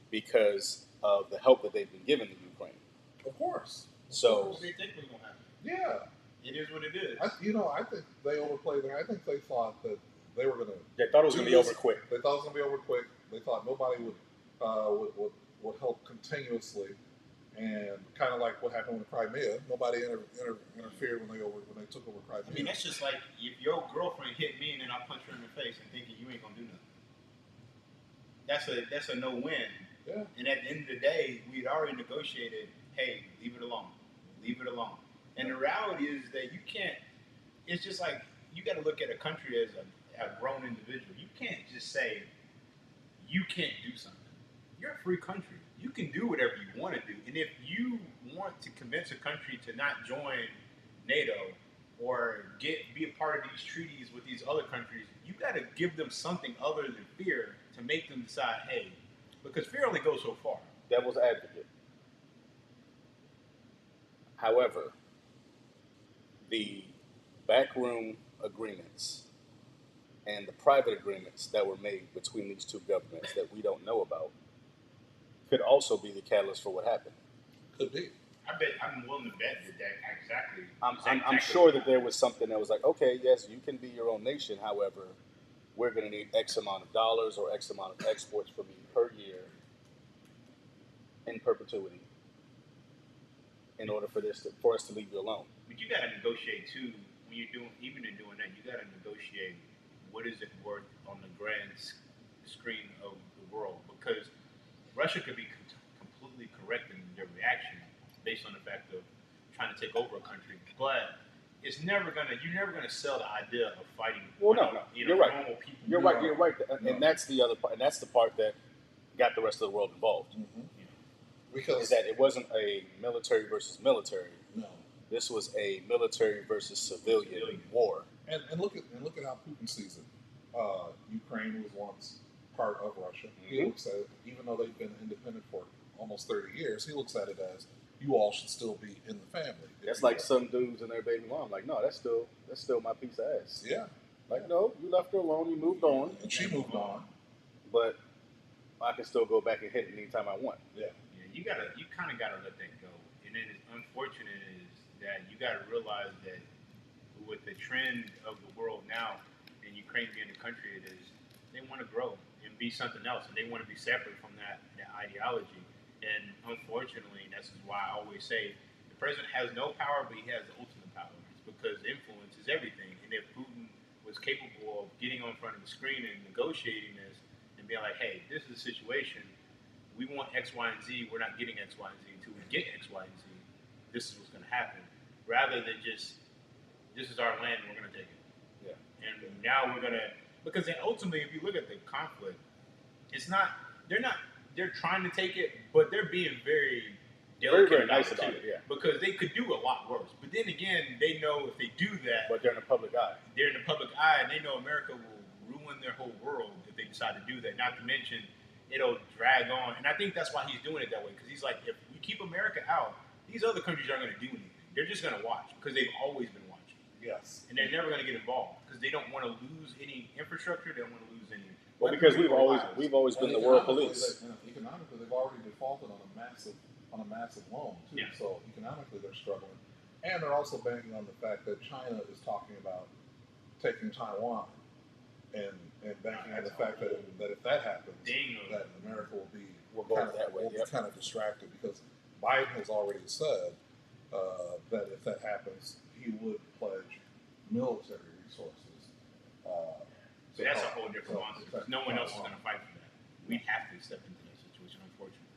because of the help that they've been giving to Ukraine. Of course. So they think we're gonna happen. Yeah. It is what it is. I think they overplayed there. I think they thought that they were gonna. They thought it was gonna be over quick. They thought it was gonna be over quick. They thought nobody would help continuously And kind of like what happened with Crimea, nobody interfered when they took over Crimea. I mean, that's just like if your girlfriend hit me and then I punch her in the face and thinking you ain't gonna do nothing. That's a no-win. Yeah. And at the end of the day, we'd already negotiated. Hey, leave it alone. Leave it alone. And the reality is that you can't. It's just like you got to look at a country as a grown individual. You can't just say you can't do something. You're a free country. You can do whatever you want to do. And if you want to convince a country to not join NATO or be a part of these treaties with these other countries, you got to give them something other than fear to make them decide, hey, because fear only goes so far. Devil's advocate. However, the backroom agreements and the private agreements that were made between these two governments that we don't know about could also be the catalyst for what happened. Could be. I bet I'm willing to bet that exactly. I'm sure that there was something that was like, okay, yes, you can be your own nation. However, we're going to need X amount of dollars or X amount of exports from you per year in perpetuity in order for us to leave you alone. But you got to negotiate too when you're doing that. You got to negotiate what is it worth on the grand screen of the world, because Russia could be completely correct in their reaction based on the fact of trying to take over a country, but you're never gonna sell the idea of fighting. Well, no, you're right. Normal people. You're right, and that's the other part, and that's the part that got the rest of the world involved. Mm-hmm. Because is that it wasn't a military versus military. No, this was a military versus civilian war. And look at how Putin sees it. Ukraine was once part of Russia. Mm-hmm. He looks at it, even though they've been independent for almost 30 years, he looks at it as you all should still be in the family. That's like some dudes and their baby mom. Like, no, that's still my piece of ass. Yeah. Like, no, you left her alone. You moved on. And she moved on. But I can still go back and hit it anytime I want. Yeah. You kind of gotta let that go. And then it's unfortunate is that you gotta realize that with the trend of the world now, and Ukraine being the country it is, they want to grow and be something else, and they want to be separate from that ideology. And unfortunately, that's why I always say the president has no power, but he has the ultimate power. It's because influence is everything. And if Putin was capable of getting on front of the screen and negotiating this and being like, hey, this is the situation. We want X, Y, and Z. We're not getting X, Y, and Z until we get X, Y, and Z. This is what's going to happen. Rather than just, this is our land and we're going to take it. Yeah. And now we're going to, because then ultimately, if you look at the conflict, it's not, they're trying to take it, but they're being very delicate very nice about it, yeah. Because they could do a lot worse. But then again, they know if they do that, but they're in the public eye. They're in the public eye, and they know America will ruin their whole world if they decide to do that. Not to mention, it'll drag on. And I think that's why he's doing it that way, because he's like, if we keep America out, these other countries aren't going to do anything. They're just going to watch, because they've always been watching. Yes. And they're never going to get involved, because they don't want to lose any infrastructure. They don't want to lose any. Well, because we've always been the world police. Economically, they've already defaulted on a massive loan too. Yeah. So economically, they're struggling, and they're also banking on the fact that China is talking about taking Taiwan, and banking on the fact that if that happens, that America will be kind of distracted, because Biden has already said that if that happens, he would pledge military resources. So that's a whole different monster, because no one else is going to fight for that. We have to step into that situation, unfortunately.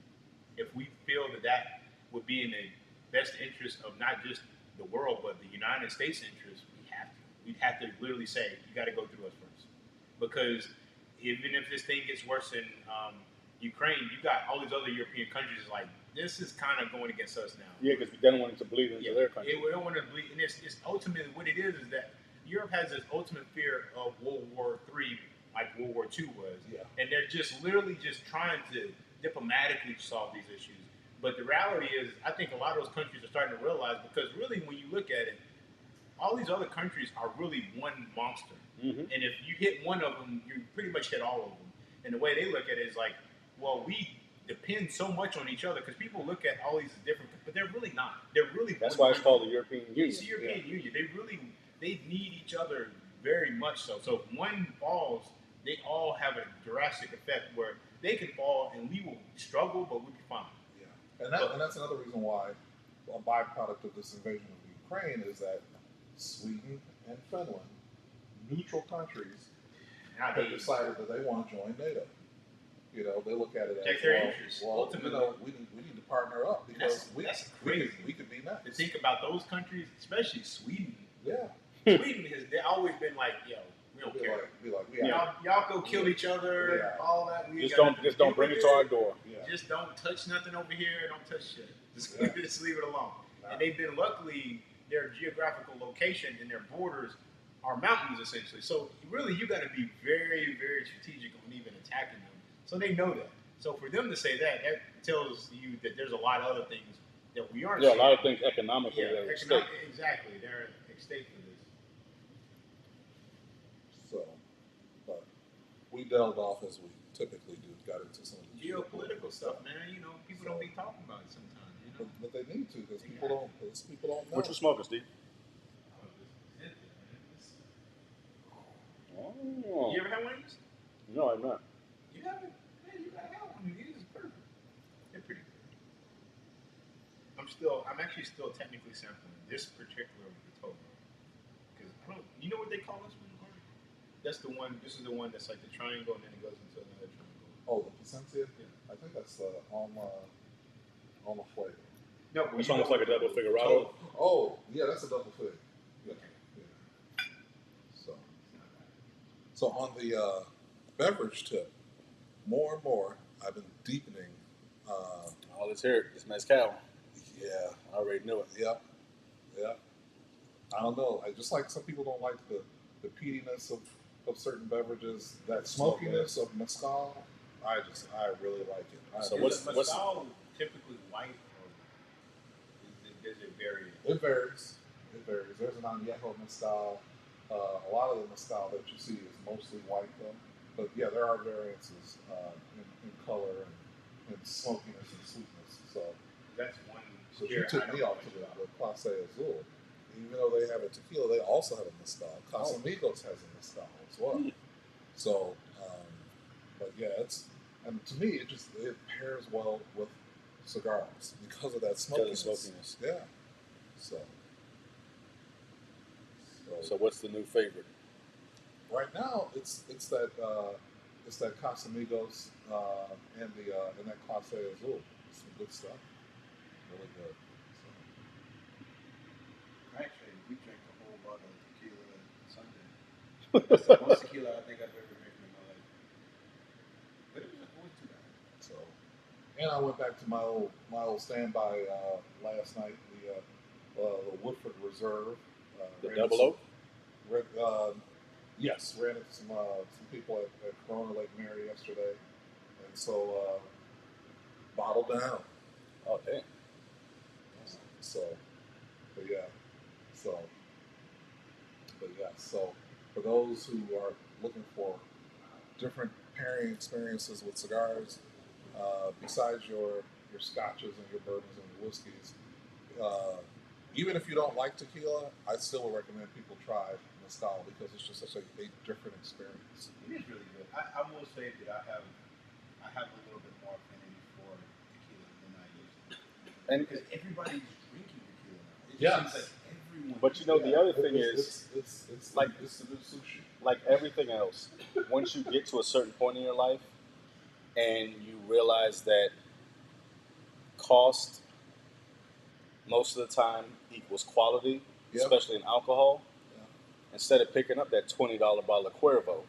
If we feel that would be in the best interest of not just the world, but the United States interest, we have to. We'd have to literally say, you got to go through us first. Because even if this thing gets worse in Ukraine, you got all these other European countries like, this is kind of going against us now. Yeah, because we don't want it to bleed into their country. We don't want to bleed. And it's ultimately what it is that Europe has this ultimate fear of World War III, like World War II was. Yeah. And they're just literally just trying to diplomatically solve these issues. But the reality is, I think a lot of those countries are starting to realize, because really when you look at it, all these other countries are really one monster. Mm-hmm. And if you hit one of them, you pretty much hit all of them. And the way they look at it is like, well, we depend so much on each other, because people look at all these different, but they're really not. They're really. That's why it's called the European Union. It's the European Union. They need each other very much so. So if one falls, they all have a drastic effect where they can fall and we will struggle, but we'll be fine. Yeah. And that's another reason why a byproduct of this invasion of Ukraine is that Sweden and Finland, neutral countries, have decided that they want to join NATO. You know, they look at it as their interests. Well, ultimately, you know, we need to partner up because we could be next. To think about those countries, especially Sweden. Yeah. Sweden they always been like, yo, we don't care. Y'all go kill each other, all that. Just don't bring it to our door. Yeah. Just don't touch nothing over here. Don't touch shit. Just leave it alone. And they've been, luckily, their geographical location and their borders are mountains, essentially. So really, you got to be very, very strategic on even attacking them. So they know that. So for them to say that tells you that there's a lot of other things that we aren't seeing. A lot of things economically that are at stake. Exactly. They're at stake for this. So, but we delved off as we typically do, got into some of the geopolitical stuff, man. You know, people don't be talking about it sometimes. You know? But they need to because people don't know. What you smoking, Steve? Oh. You ever had one of these? No, I'm not. You haven't? Man, you gotta have one of these. It's perfect. They're pretty good. I'm actually still technically sampling this particular Toba. Because you know what they call this one? That's the one. This is the one that's like the triangle, and then it goes into another triangle. Oh, the Placentia? Yeah. I think that's the Alma flavor. No, it's almost like a double figurado. Oh, yeah, that's a double fig. Yeah. Okay. Yeah. So on the beverage tip, more and more, I've been deepening. Let's hear it. It's mezcal. Yeah, I already knew it. Yeah. I don't know. I just like some people don't like the peatiness of certain beverages, that smokiness of mezcal. I really like it. So what's mezcal typically white, or does it vary? It varies. There's an añejo mezcal. A lot of the mezcal that you see is mostly white though. But yeah, there are variances in color and smokiness and sweetness. So that's one. So you took me off to the Clase Azul. Even though they have a tequila, they also have a mezcal. Casamigos has a mezcal as well. So, but yeah, and to me, it pairs well with cigars because of that smokiness. Yeah. So what's the new favorite? Right now, it's that Casamigos and that Clase Azul. Some good stuff. Really good. Actually, we drank a whole bottle of tequila Sunday. That's the most tequila I think I've ever drank in my life. But it wasn't too bad. So, and I went back to my old standby last night. The Woodford Reserve. The Double Oak. Yes, ran into some people at Corona Lake Mary yesterday, and so bottled down. Oh damn. So for those who are looking for different pairing experiences with cigars, besides your scotches and your bourbons and your whiskeys, even if you don't like tequila, I still would recommend people try mezcal because it's just such a different experience. It is really good. I will say that I have a little bit more affinity for tequila than I used to. And because everybody's drinking tequila now. It just seems like everyone. But you know, the other thing is, it's like the new sushi. Like everything else, once you get to a certain point in your life and you realize that cost most of the time equals quality, especially in alcohol, instead of picking up that $20 bottle of Cuervo,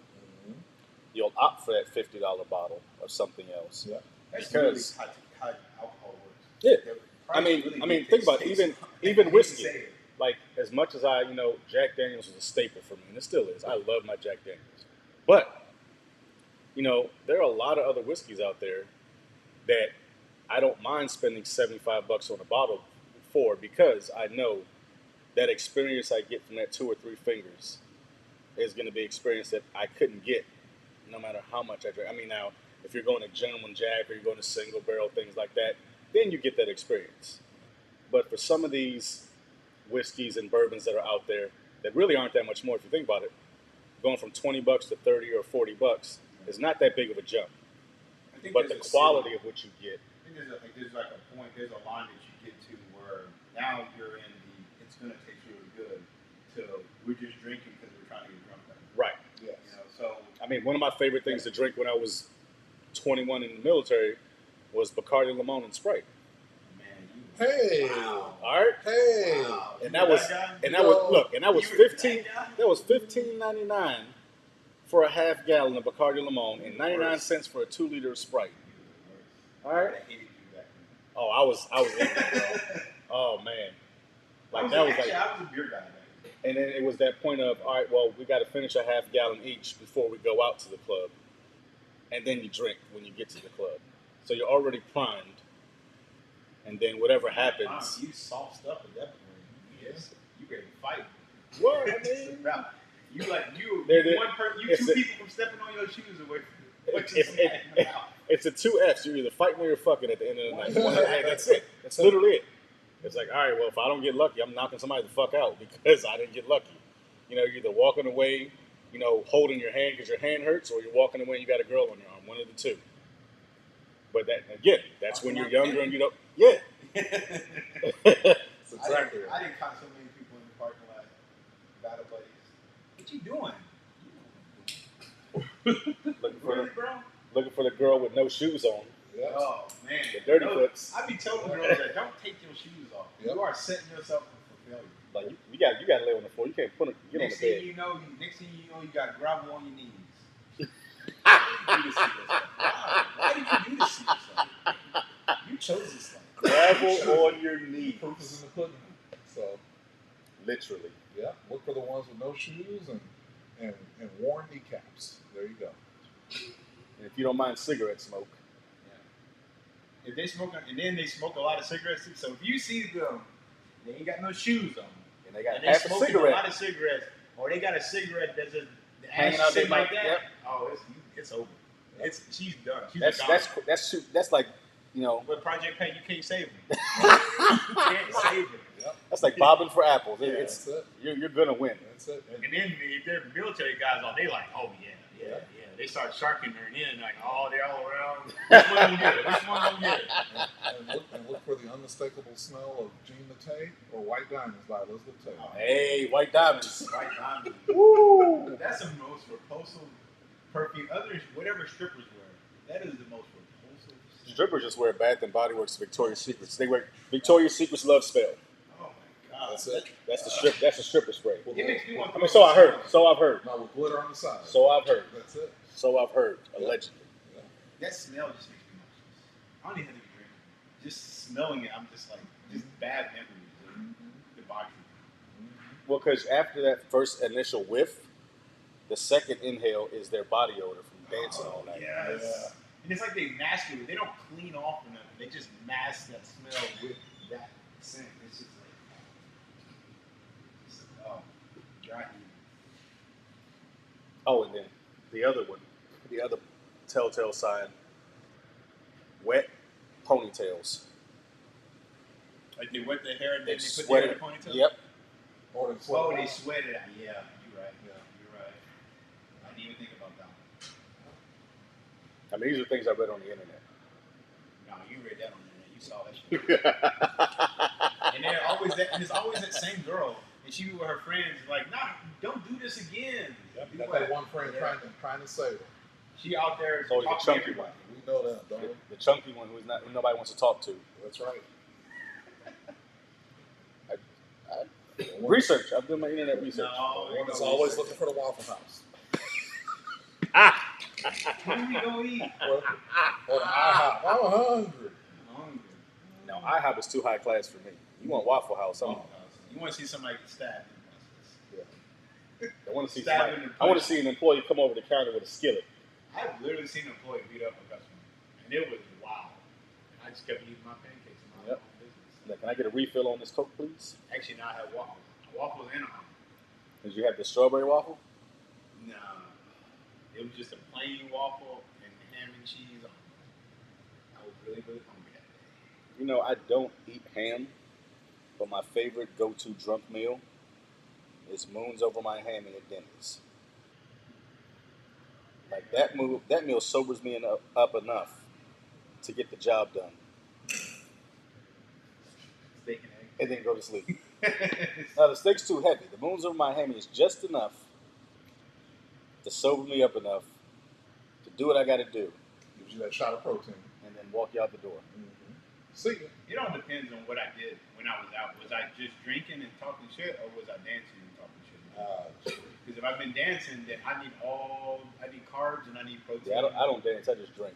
you'll opt for that $50 bottle of something else. Yeah. That's because really how alcohol works. Yeah. I mean, think about it. Even whiskey. Like, as much as Jack Daniels is a staple for me, and it still is. I love my Jack Daniels. But, there are a lot of other whiskeys out there that I don't mind spending $75 on a bottle for because I know that experience I get from that 2 or 3 fingers is going to be experience that I couldn't get no matter how much I drink. I mean, now, if you're going to Gentleman Jack or you're going to Single Barrel, things like that, then you get that experience. But for some of these whiskeys and bourbons that are out there that really aren't that much more if you think about it, going from $20 to $30 or $40 is not that big of a jump. But the quality of what you get there's like a point, there's a line that you get to where now you're in the it's gonna taste really good till we're just drinking because we're trying to get drunk. Right. Yes. You know, so I mean, one of my favorite things to drink when I was 21 in the military was Bacardi Limon and Sprite. man, Hey. wow. All right. Hey. Wow. And You that were was guy? and You that was know, look, and that was you were 15 that guy? that was $15.99 for a half gallon of Bacardi Limon and 99 cents for a 2 liter of Sprite. All right. I hated you back then. Oh, I was ignorant, bro. Oh man. Like that was actually, like, I was a beer guy back then. and then it was that point of, all right, well, we got to finish a half gallon each before we go out to the club, and then you drink when you get to the club. So you're already primed, and then whatever happens. Wow, you soft stuff at that point. Yes, you ready to fight. What I mean, You one person, you it's two a- people from stepping on your shoes away from what you It's- said. it's a 2 F's. You're either fighting or you're fucking at the end of the night. And that's it. That's literally it. It's like, all right, well, if I don't get lucky, I'm knocking somebody the fuck out because I didn't get lucky. You know, you're either walking away, you know, holding your hand because your hand hurts, or you're walking away and you got a girl on your arm. One of the two. But that again, that's when you're younger and you don't. Yeah. That's exactly I right. didn't caught so many people in the parking lot, battle buddies. What you doing? Really, bro? Looking for the girl with no shoes on. Yes. Oh man, The dirty No, foots. I be telling girls that don't take your shoes off. Yep. You are setting yourself up for failure. Like you got to lay on the floor. You can't get Next on the thing bed. you know, you got gravel on your knees. Why did you do this to yourself? Why did you do this to yourself? You chose this life. Gravel on your The knees. proof is in the pudding. So, Literally. yeah, look for the ones with no shoes and worn kneecaps. There you go. And if you don't mind cigarette smoke. If they smoke, and then they smoke a lot of cigarettes. So if you see them, they ain't got no shoes on, And they got and they half a smoking a cigarette. lot of cigarettes, or they got a cigarette that's just Hanging out sitting their like mouth, that. yep. Oh, it's over. She's done. She's That's gone. that's like, you know, With Project Pay, you can't save them. You can't save them. Yep. that's like bobbing for apples. Yeah, It's that's it. you're gonna win. That's it. And then if they're military guys, they like, oh yeah. They start sharking her in, like, oh, they're all around. Which one gonna get it? Which one gonna get it? And look for the unmistakable smell of Jean Matei or White Diamonds by Elizabeth Taylor. Hey, white diamonds. White diamond. Woo! That's the most repulsive perfume. Others, whatever strippers wear, that is the most repulsive. Strippers just wear Bath and Body Works Victoria's Secrets. They wear Victoria's Secret's Love Spell. Oh my god. That's it. That's the stripper spray. With It makes me want I mean, so I've heard. Now with glitter on the side. So I've heard. That's it. So I've heard. Allegedly. That smell just makes me nauseous. I don't even have to be drinking. Just smelling it, I'm just like, just bad memories of debauchery. Well, because after that first initial whiff, the second inhale is their body odor from dancing all night. Yes. Yeah. And it's like they mask it. They don't clean off or nothing. They just mask that smell with that scent. It's just like, oh, God. Oh, and then the other one, the other telltale sign, wet ponytails. Like they wet their hair and then they put their sweat hair it. in a ponytail? Yep. Or they sweat Oh, it they out. sweat it out. Yeah, you're right. Yeah. You're right. I didn't even think about that one. I mean, these are things I read on the internet. No, you read that on the internet. You saw that shit. And they're always that, and it's always that same girl. And she with her friends like, nah, don't do this again. Yep, Do got what? that one friend Yeah. trying to save her. She out there It's always the talking to chunky everybody. We know that, don't we? The chunky one who nobody wants to talk to. That's right. Research. I've done my internet research. No, One that's always looking for the Waffle House. When we gonna eat? Or the IHOP. I'm hungry. I'm hungry. No, IHOP is too high class for me. You want Waffle House? You want to see somebody get stabbed? I want to see. Stabbing Somebody, and I want to punching. see an employee come over the counter with a skillet. I've literally seen an employee beat up a customer, and it was wild. And I just kept eating my pancakes and my Yep. own business. Like, can I get a refill on this Coke, please? Actually, now I had waffles. Waffles and a hummus. Did you have the strawberry waffle? Nah, it was just a plain waffle and ham and cheese on it. I was really, really hungry that day. You know, I don't eat ham, but my favorite go-to drunk meal is Moons Over My Hammy at Denny's. Like that meal sobers me up enough to get the job done. and then go to sleep. Now, the steak's too heavy. The moons over Miami is just enough to sober me up enough to do what I got to do. Gives you that shot of protein. And then walk you out the door. Mm-hmm. See ya. It all depends on what I did when I was out. Was I just drinking and talking shit, or was I dancing and talking shit? Because if I've been dancing, then I need carbs and I need protein. Yeah, I don't dance. I just drink.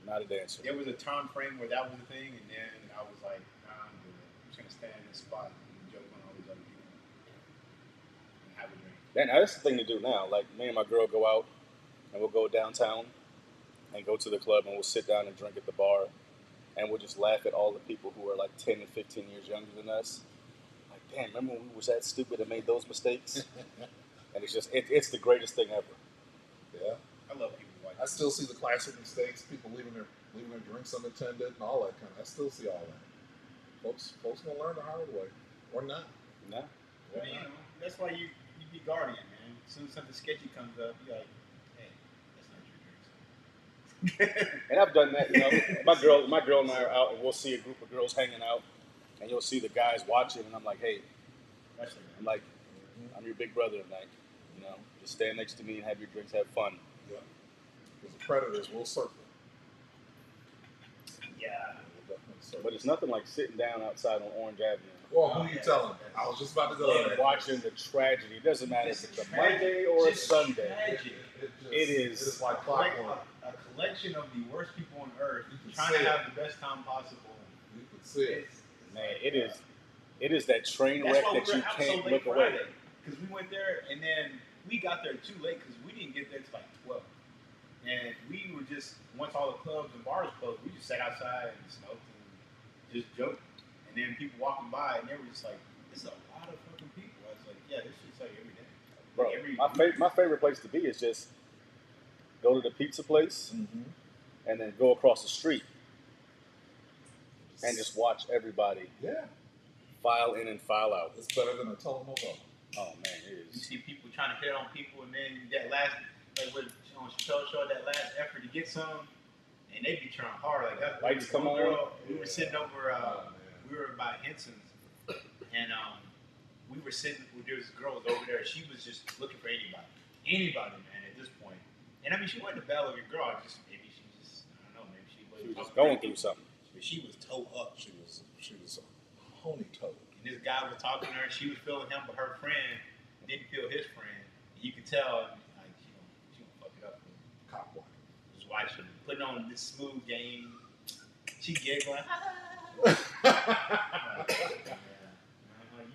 Not a dancer. There was a time frame where that was a thing, and then I was like, nah, I'm good. I'm just gonna stand in this spot and joke on all these other people and have a drink. Yeah, now that's the thing to do now. Like me and my girl go out and we'll go downtown and go to the club and we'll sit down and drink at the bar and we'll just laugh at all the people who are like 10 and 15 years younger than us. Like, damn, remember when we was that stupid and made those mistakes? And it's just, it's the greatest thing ever. Yeah. I love people like that. I still see the classic mistakes, people leaving their drinks unattended and all that kind of. I still see all that. Folks gonna learn the hard way, or not. No. I mean, that's why you be guardian, man. As soon as something sketchy comes up, you're like, hey, that's not your drinks. And I've done that. My girl and I are out, and we'll see a group of girls hanging out, and you'll see the guys watching, and I'm like, hey, I'm your big brother tonight. Just stand next to me and have your drinks, have fun. Yeah. Because the predators will circle. Yeah. But it's nothing like sitting down outside on Orange Avenue. Well, who you telling? I was just about to go there. Watching the tragedy. It doesn't matter if it's a Monday or a Sunday. It is like clockwork. A collection of the worst people on earth trying to have the best time possible. You can see it. Man, it is that train wreck that you can't look away. Because we went there and then we got there too late because we didn't get there till like 12. And we were just, once all the clubs and bars closed, we just sat outside and smoked and just joked. And then people walking by and they were just like, this is a lot of fucking people. I was like, yeah, this shit's like every day. Bro, my favorite place to be is just go to the pizza place and then go across the street and just watch everybody file in and file out. It's better than a telenovela. Oh, man, it is. You see people trying to hit on people and then that last, like what on Chappelle Show, that last effort to get some, and they be trying hard. Like that. Lights come on. We were sitting over, we were by Henson's, and we were sitting, there was girls over there. She was just looking for anybody, man, at this point. And I mean, she wasn't a bad looking girl. I don't know, maybe she was just going through something. But she was toe up. She was a honey toe. And this guy was talking to her. She was feeling him, but her friend didn't feel his friend. And you could tell, like, she gonna fuck it up. Cop walking. Just watching, putting on this smooth game. She giggling. You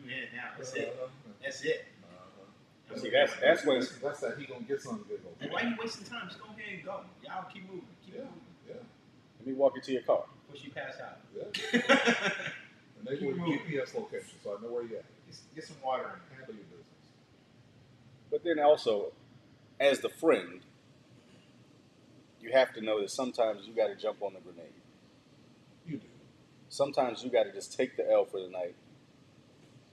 in it now? That's it. That's it. See, that's when that's that he gonna get something giggle. And why are you wasting time? Just go ahead and go. Y'all keep moving. Keep moving. Yeah. Let me walk you to your car. Before she pass out. Yeah. And they do a GPS location, so I know where you're at. Get some water in. Handle your business. But then also, as the friend, you have to know that sometimes you got to jump on the grenade. You do. Sometimes you got to just take the L for the night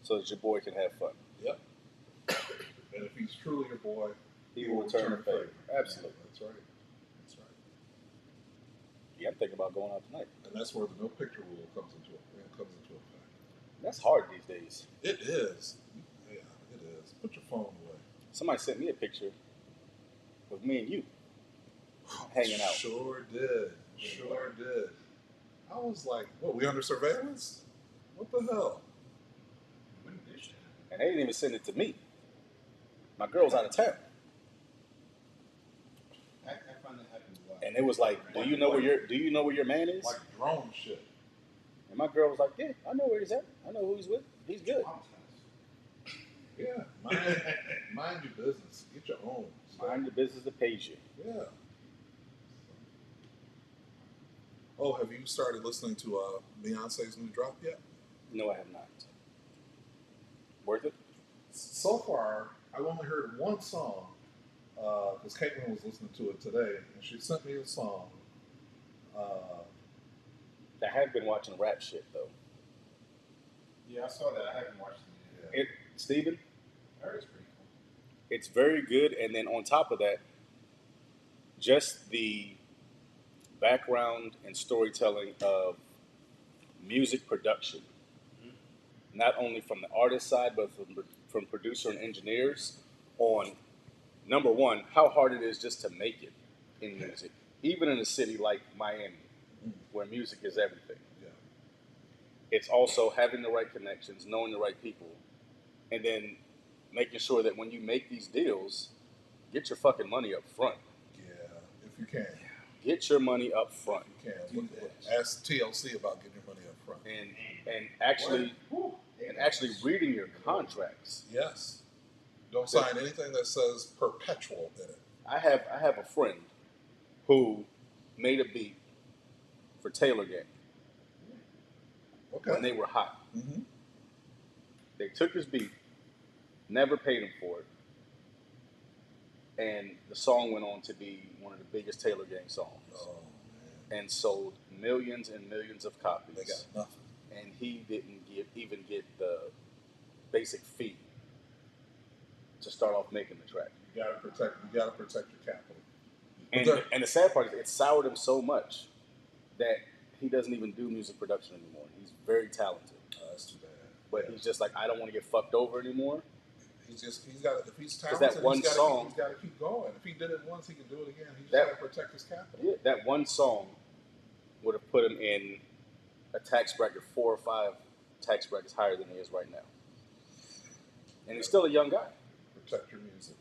so that your boy can have fun. Yep. And if he's truly your boy, he will return the favor. Absolutely. That's right. That's right. Yeah, I'm thinking about going out tonight. And that's where the no picture rule comes into effect. That's hard these days. It is. Yeah, it is. Put your phone away. Somebody sent me a picture of me and you hanging out. Sure did. Sure did. I was like, what, we under surveillance? What the hell? And they didn't even send it to me. My girl's out of town. I find that happens a lot. And it was like, do you know where your man is? Like drone shit. And my girl was like, yeah, I know where he's at. I know who he's with. He's good. Yeah, mind your business. Get your own. Mind the business that pays you. Yeah. Oh, have you started listening to Beyonce's new drop yet? No, I have not. Worth it? So far, I've only heard one song because Caitlin was listening to it today, and she sent me a song. I have been watching rap shit though. Yeah, I saw that. I haven't watched it yet. Steven? I heard it's pretty cool. It's very good, and then on top of that, just the background and storytelling of music production, not only from the artist side, but from producer and engineers on, number one, how hard it is just to make it in music, even in a city like Miami, where music is everything. Yeah. It's also having the right connections, knowing the right people, and then making sure that when you make these deals, get your fucking money up front. Yeah, if you can. Get your money up front. You can. Ask TLC about getting your money up front. And actually reading your contracts. Yes. Don't sign anything that says perpetual in it. I have a friend who made a beat for Taylor Gang when they were hot. Mm-hmm. They took his beat, never paid him for it, and the song went on to be one of the biggest Taylor Gang songs. Oh, man. And sold millions and millions of copies. They got nothing. And he didn't even get the basic fee to start off making the track. You gotta protect your capital. And the sad part is it soured him so much that he doesn't even do music production anymore. He's very talented. That's too bad. But he's just like, I don't want to get fucked over anymore. He's got, if he's talented, that one he's song, got to keep going. If he did it once, he can do it again. He just got to protect his capital. Yeah, that one song would have put him in a tax bracket 4 or 5 tax brackets higher than he is right now. And he's still a young guy. Protect your music.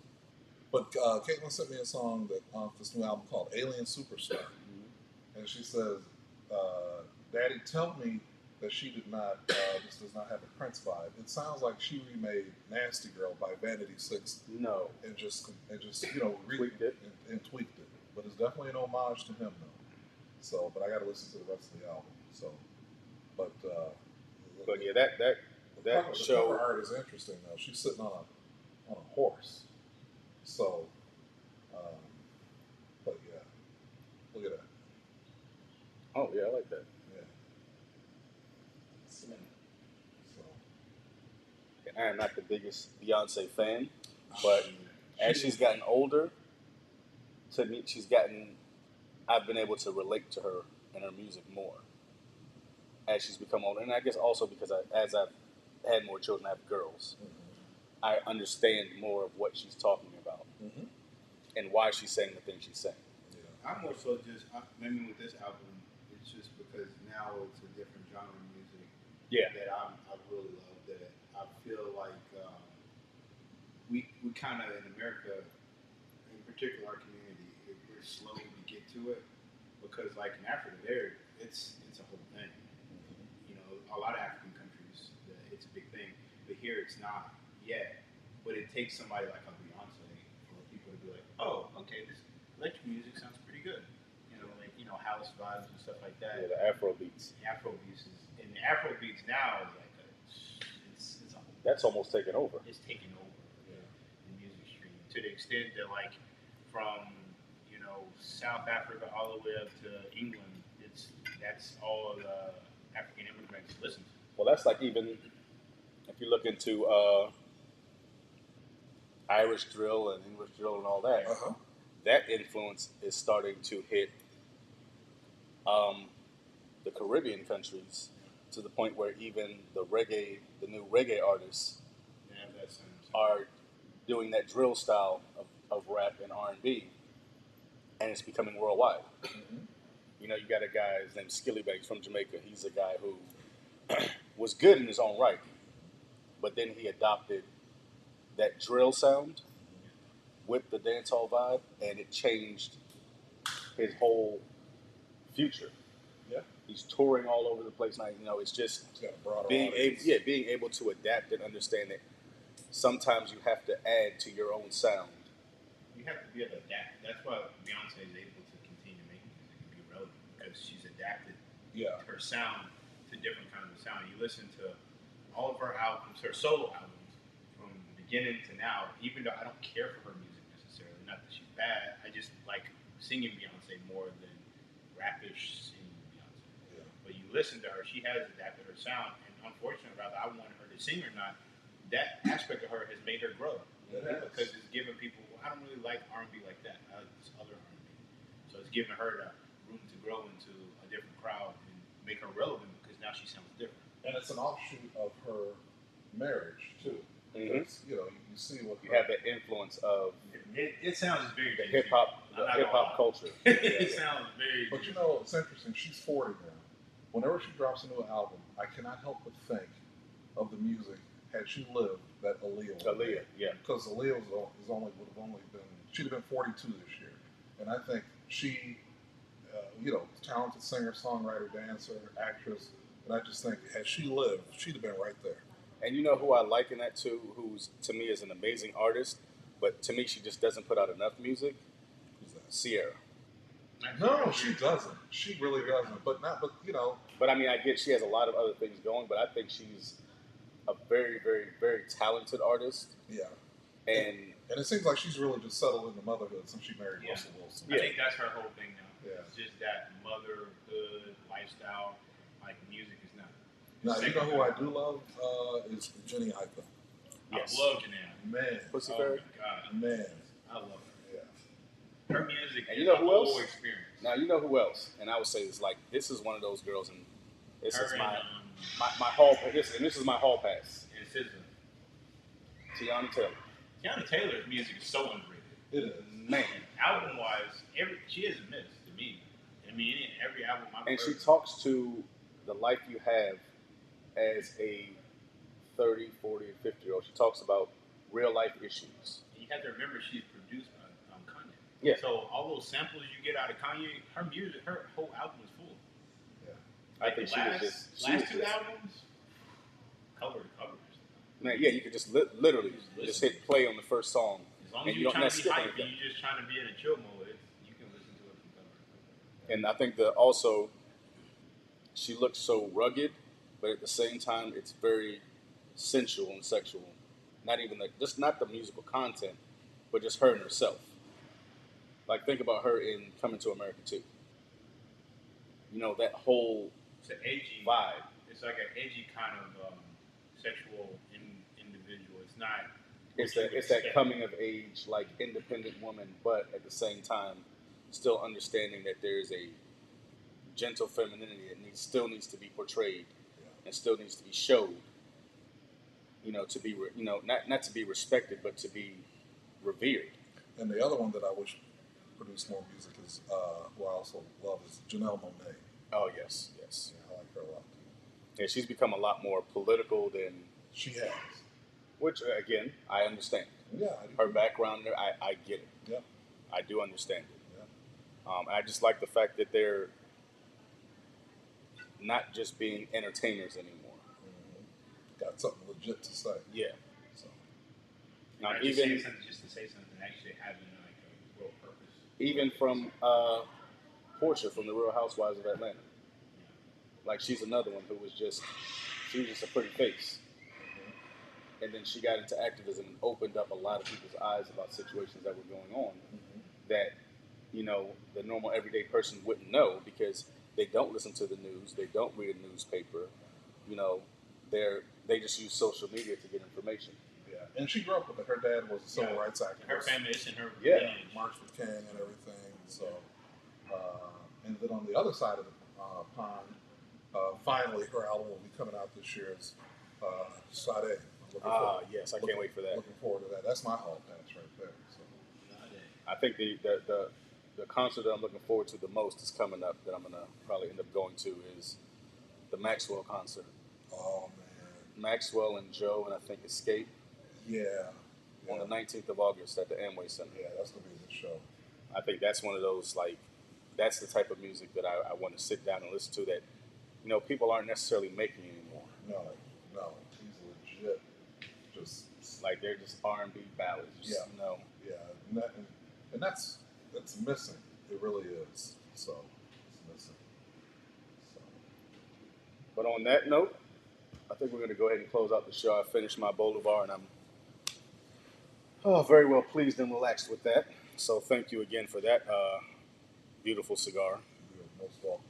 But Caitlin sent me a song that off this new album called Alien Superstar. Mm-hmm. And she says, Daddy, tell me that she did not, this does not have a Prince vibe. It sounds like she remade Nasty Girl by Vanity 6. No. And just tweaked it. And tweaked it. But it's definitely an homage to him, though. So, but I got to listen to the rest of the album. So, but yeah, that show. The cover art is interesting, though. She's sitting on a horse. So, but yeah, look at that. Oh yeah, I like that. Yeah. So, and I am not the biggest Beyonce fan, but as she's gotten older, to me, I've been able to relate to her and her music more as she's become older. And I guess also because as I've had more children, I have girls, I understand more of what she's talking about and why she's saying the things she's saying. Yeah. I'm more so just, maybe with this album, it's just because now it's a different genre of music that I really love, that I feel like we kind of, in America, in particular our community, we're slow to get to it, because like in Africa, it's a whole thing. You know, a lot of African countries, it's a big thing, but here it's not yet. But it takes somebody like a Beyonce for people to be like, oh, okay, this electric music sounds pretty good. House vibes and stuff like that. Yeah, the Afro beats. The Afro beats and the Afro beats now is like it's a whole, that's almost taken over. It's taken over the music stream to the extent that like from South Africa all the way up to England, that's all the African immigrants listen to. Well, that's like even if you look into Irish drill and English drill and all that, that influence is starting to hit the Caribbean countries to the point where even the new reggae artists are doing that drill style of rap and R&B, and it's becoming worldwide. You got a guy, his name's Skillybags from Jamaica. He's a guy who was good in his own right, but then he adopted that drill sound with the dancehall vibe, and it changed his whole future. Yeah, he's touring all over the place now. It's just being able to adapt and understand that sometimes you have to add to your own sound. You have to be able to adapt. That's why Beyonce is able to continue making music and be relevant, because she's adapted her sound to different kinds of sound. You listen to all of her albums, her solo albums, from the beginning to now. Even though I don't care for her music necessarily, not that she's bad, I just like singing Beyonce more than rapish singing Beyonce. Yeah. But you listen to her, she has adapted her sound, and unfortunately, whether I want her to sing or not, that aspect of her has made her grow. Because it's giving people, I don't really like R&B like that. I like this other R&B. So it's giving her the room to grow into a different crowd and make her relevant, because now she sounds different. And it's an offshoot of her marriage too. Mm-hmm. You know, you see what you have that influence of it sounds very the hip hop culture. It sounds very. But you know, it's interesting. She's 40 now. Whenever she drops a new album, I cannot help but think of the music had she lived that Aaliyah. Aaliyah, yeah. Because Aaliyah would have only been, she'd have been 42 this year, and I think she, you know, talented singer, songwriter, dancer, actress, and I just think had she lived, she'd have been right there. And you know who I liken that to, who's to me is an amazing artist, but to me she just doesn't put out enough music? Who's that? Sierra. No, she doesn't. She really doesn't. But you know. But I mean, I get she has a lot of other things going, but I think she's a very, very, very talented artist. Yeah. And it seems like she's really just settled into motherhood since she married Russell Wilson. I think that's her whole thing now. Yeah. It's just that motherhood lifestyle, like music is not. Now, you know who I do love is Jenny Aiko. Yes. I love Janelle. Man. Pussy oh my God. Man. I love her. Yeah. Her music and you know is who a else? whole experience. Now, you know who else? And I would say this, like, this is one of those girls, and this is my hall, this is my hall pass. And SZA. Tiana Taylor. Tiana Taylor's music is so underrated. It is. Man. Album-wise, she is a miss to me. I mean, every album I've and heard. she talks to the life you have as a 30, 40, 50-year-old. She talks about real life issues. You have to remember she's produced by Kanye. Yeah. So all those samples you get out of Kanye, her music, her whole album is full. Yeah. Like I think last two albums, cover to cover. Man, yeah, you could just literally just hit play on the first song. As long as you're trying to be hype and you're just trying to be in a chill mode, you can listen to it from cover to cover. And I think that also she looks so rugged, but at the same time, it's very sensual and sexual. Not even just not the musical content, but just her and herself. Like, think about her in Coming to America too. You know, that whole it's an edgy vibe. It's like an edgy kind of sexual individual. It's not. It's that coming of age, like, independent woman, but at the same time, still understanding that there is a gentle femininity that still needs to be portrayed, and still needs to be showed. You know, to be not to be respected, but to be revered. And the other one that I wish produced more music is who I also love is Janelle Monáe. Oh yes. Yeah, I like her a lot too. Yeah, she's become a lot more political than she has. Which again, I understand. Yeah, her background there, I get it. Yeah, I do understand it. Yeah. I just like the fact that they're not just being entertainers anymore. Mm-hmm. Got something legit to say. Yeah. So. Even just to say something, actually having like a real purpose. Even from Portia from the Real Housewives of Atlanta. Like, she's another one who was just a pretty face. Mm-hmm. And then she got into activism and opened up a lot of people's eyes about situations that were going on that, you know, the normal everyday person wouldn't know because they don't listen to the news, they don't read a newspaper, you know, they just use social media to get information. Yeah, and she grew up with it. Her dad was a civil rights activist. Her family and her marched with King and everything. So, and then on the other side of the pond, finally her album will be coming out this year. Is Sade. Yes, I can't wait for that. Looking forward to that. That's my hall pass right there. So. I think the concert that I'm looking forward to the most is coming up that I'm gonna probably end up going to is the Maxwell concert. Oh man. Maxwell and Joe and I think Escape. Yeah. On the 19th of August at the Amway Center. Yeah, that's gonna be a good show. I think that's one of those, like, that's the type of music that I want to sit down and listen to that, you know, people aren't necessarily making anymore. No, he's legit. Just like they're just R&B ballads. Yeah. You know. Yeah, and that's missing. It really is. So it's missing. So. But on that note, I think we're going to go ahead and close out the show. I finished my Bolivar, and I'm very well pleased and relaxed with that. So thank you again for that beautiful cigar. You're most welcome.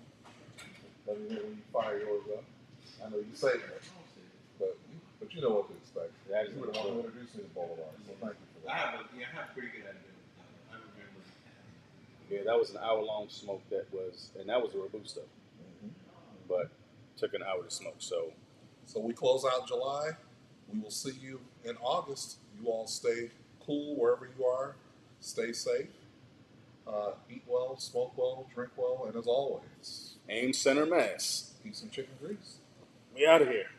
Let me know when you fire yours up. I know you saved it, but you know what to expect. That is you were the one who introduced me to Bolivar, so thank you for that. I have a pretty good idea. I remember. Yeah, that was an hour-long smoke that was a Robusto. Mm-hmm. But took an hour to smoke. So we close out July. We will see you in August. You all stay cool wherever you are. Stay safe. Eat well, smoke well, drink well, and as always, aim, center, mass. eat some chicken grease. We out of here.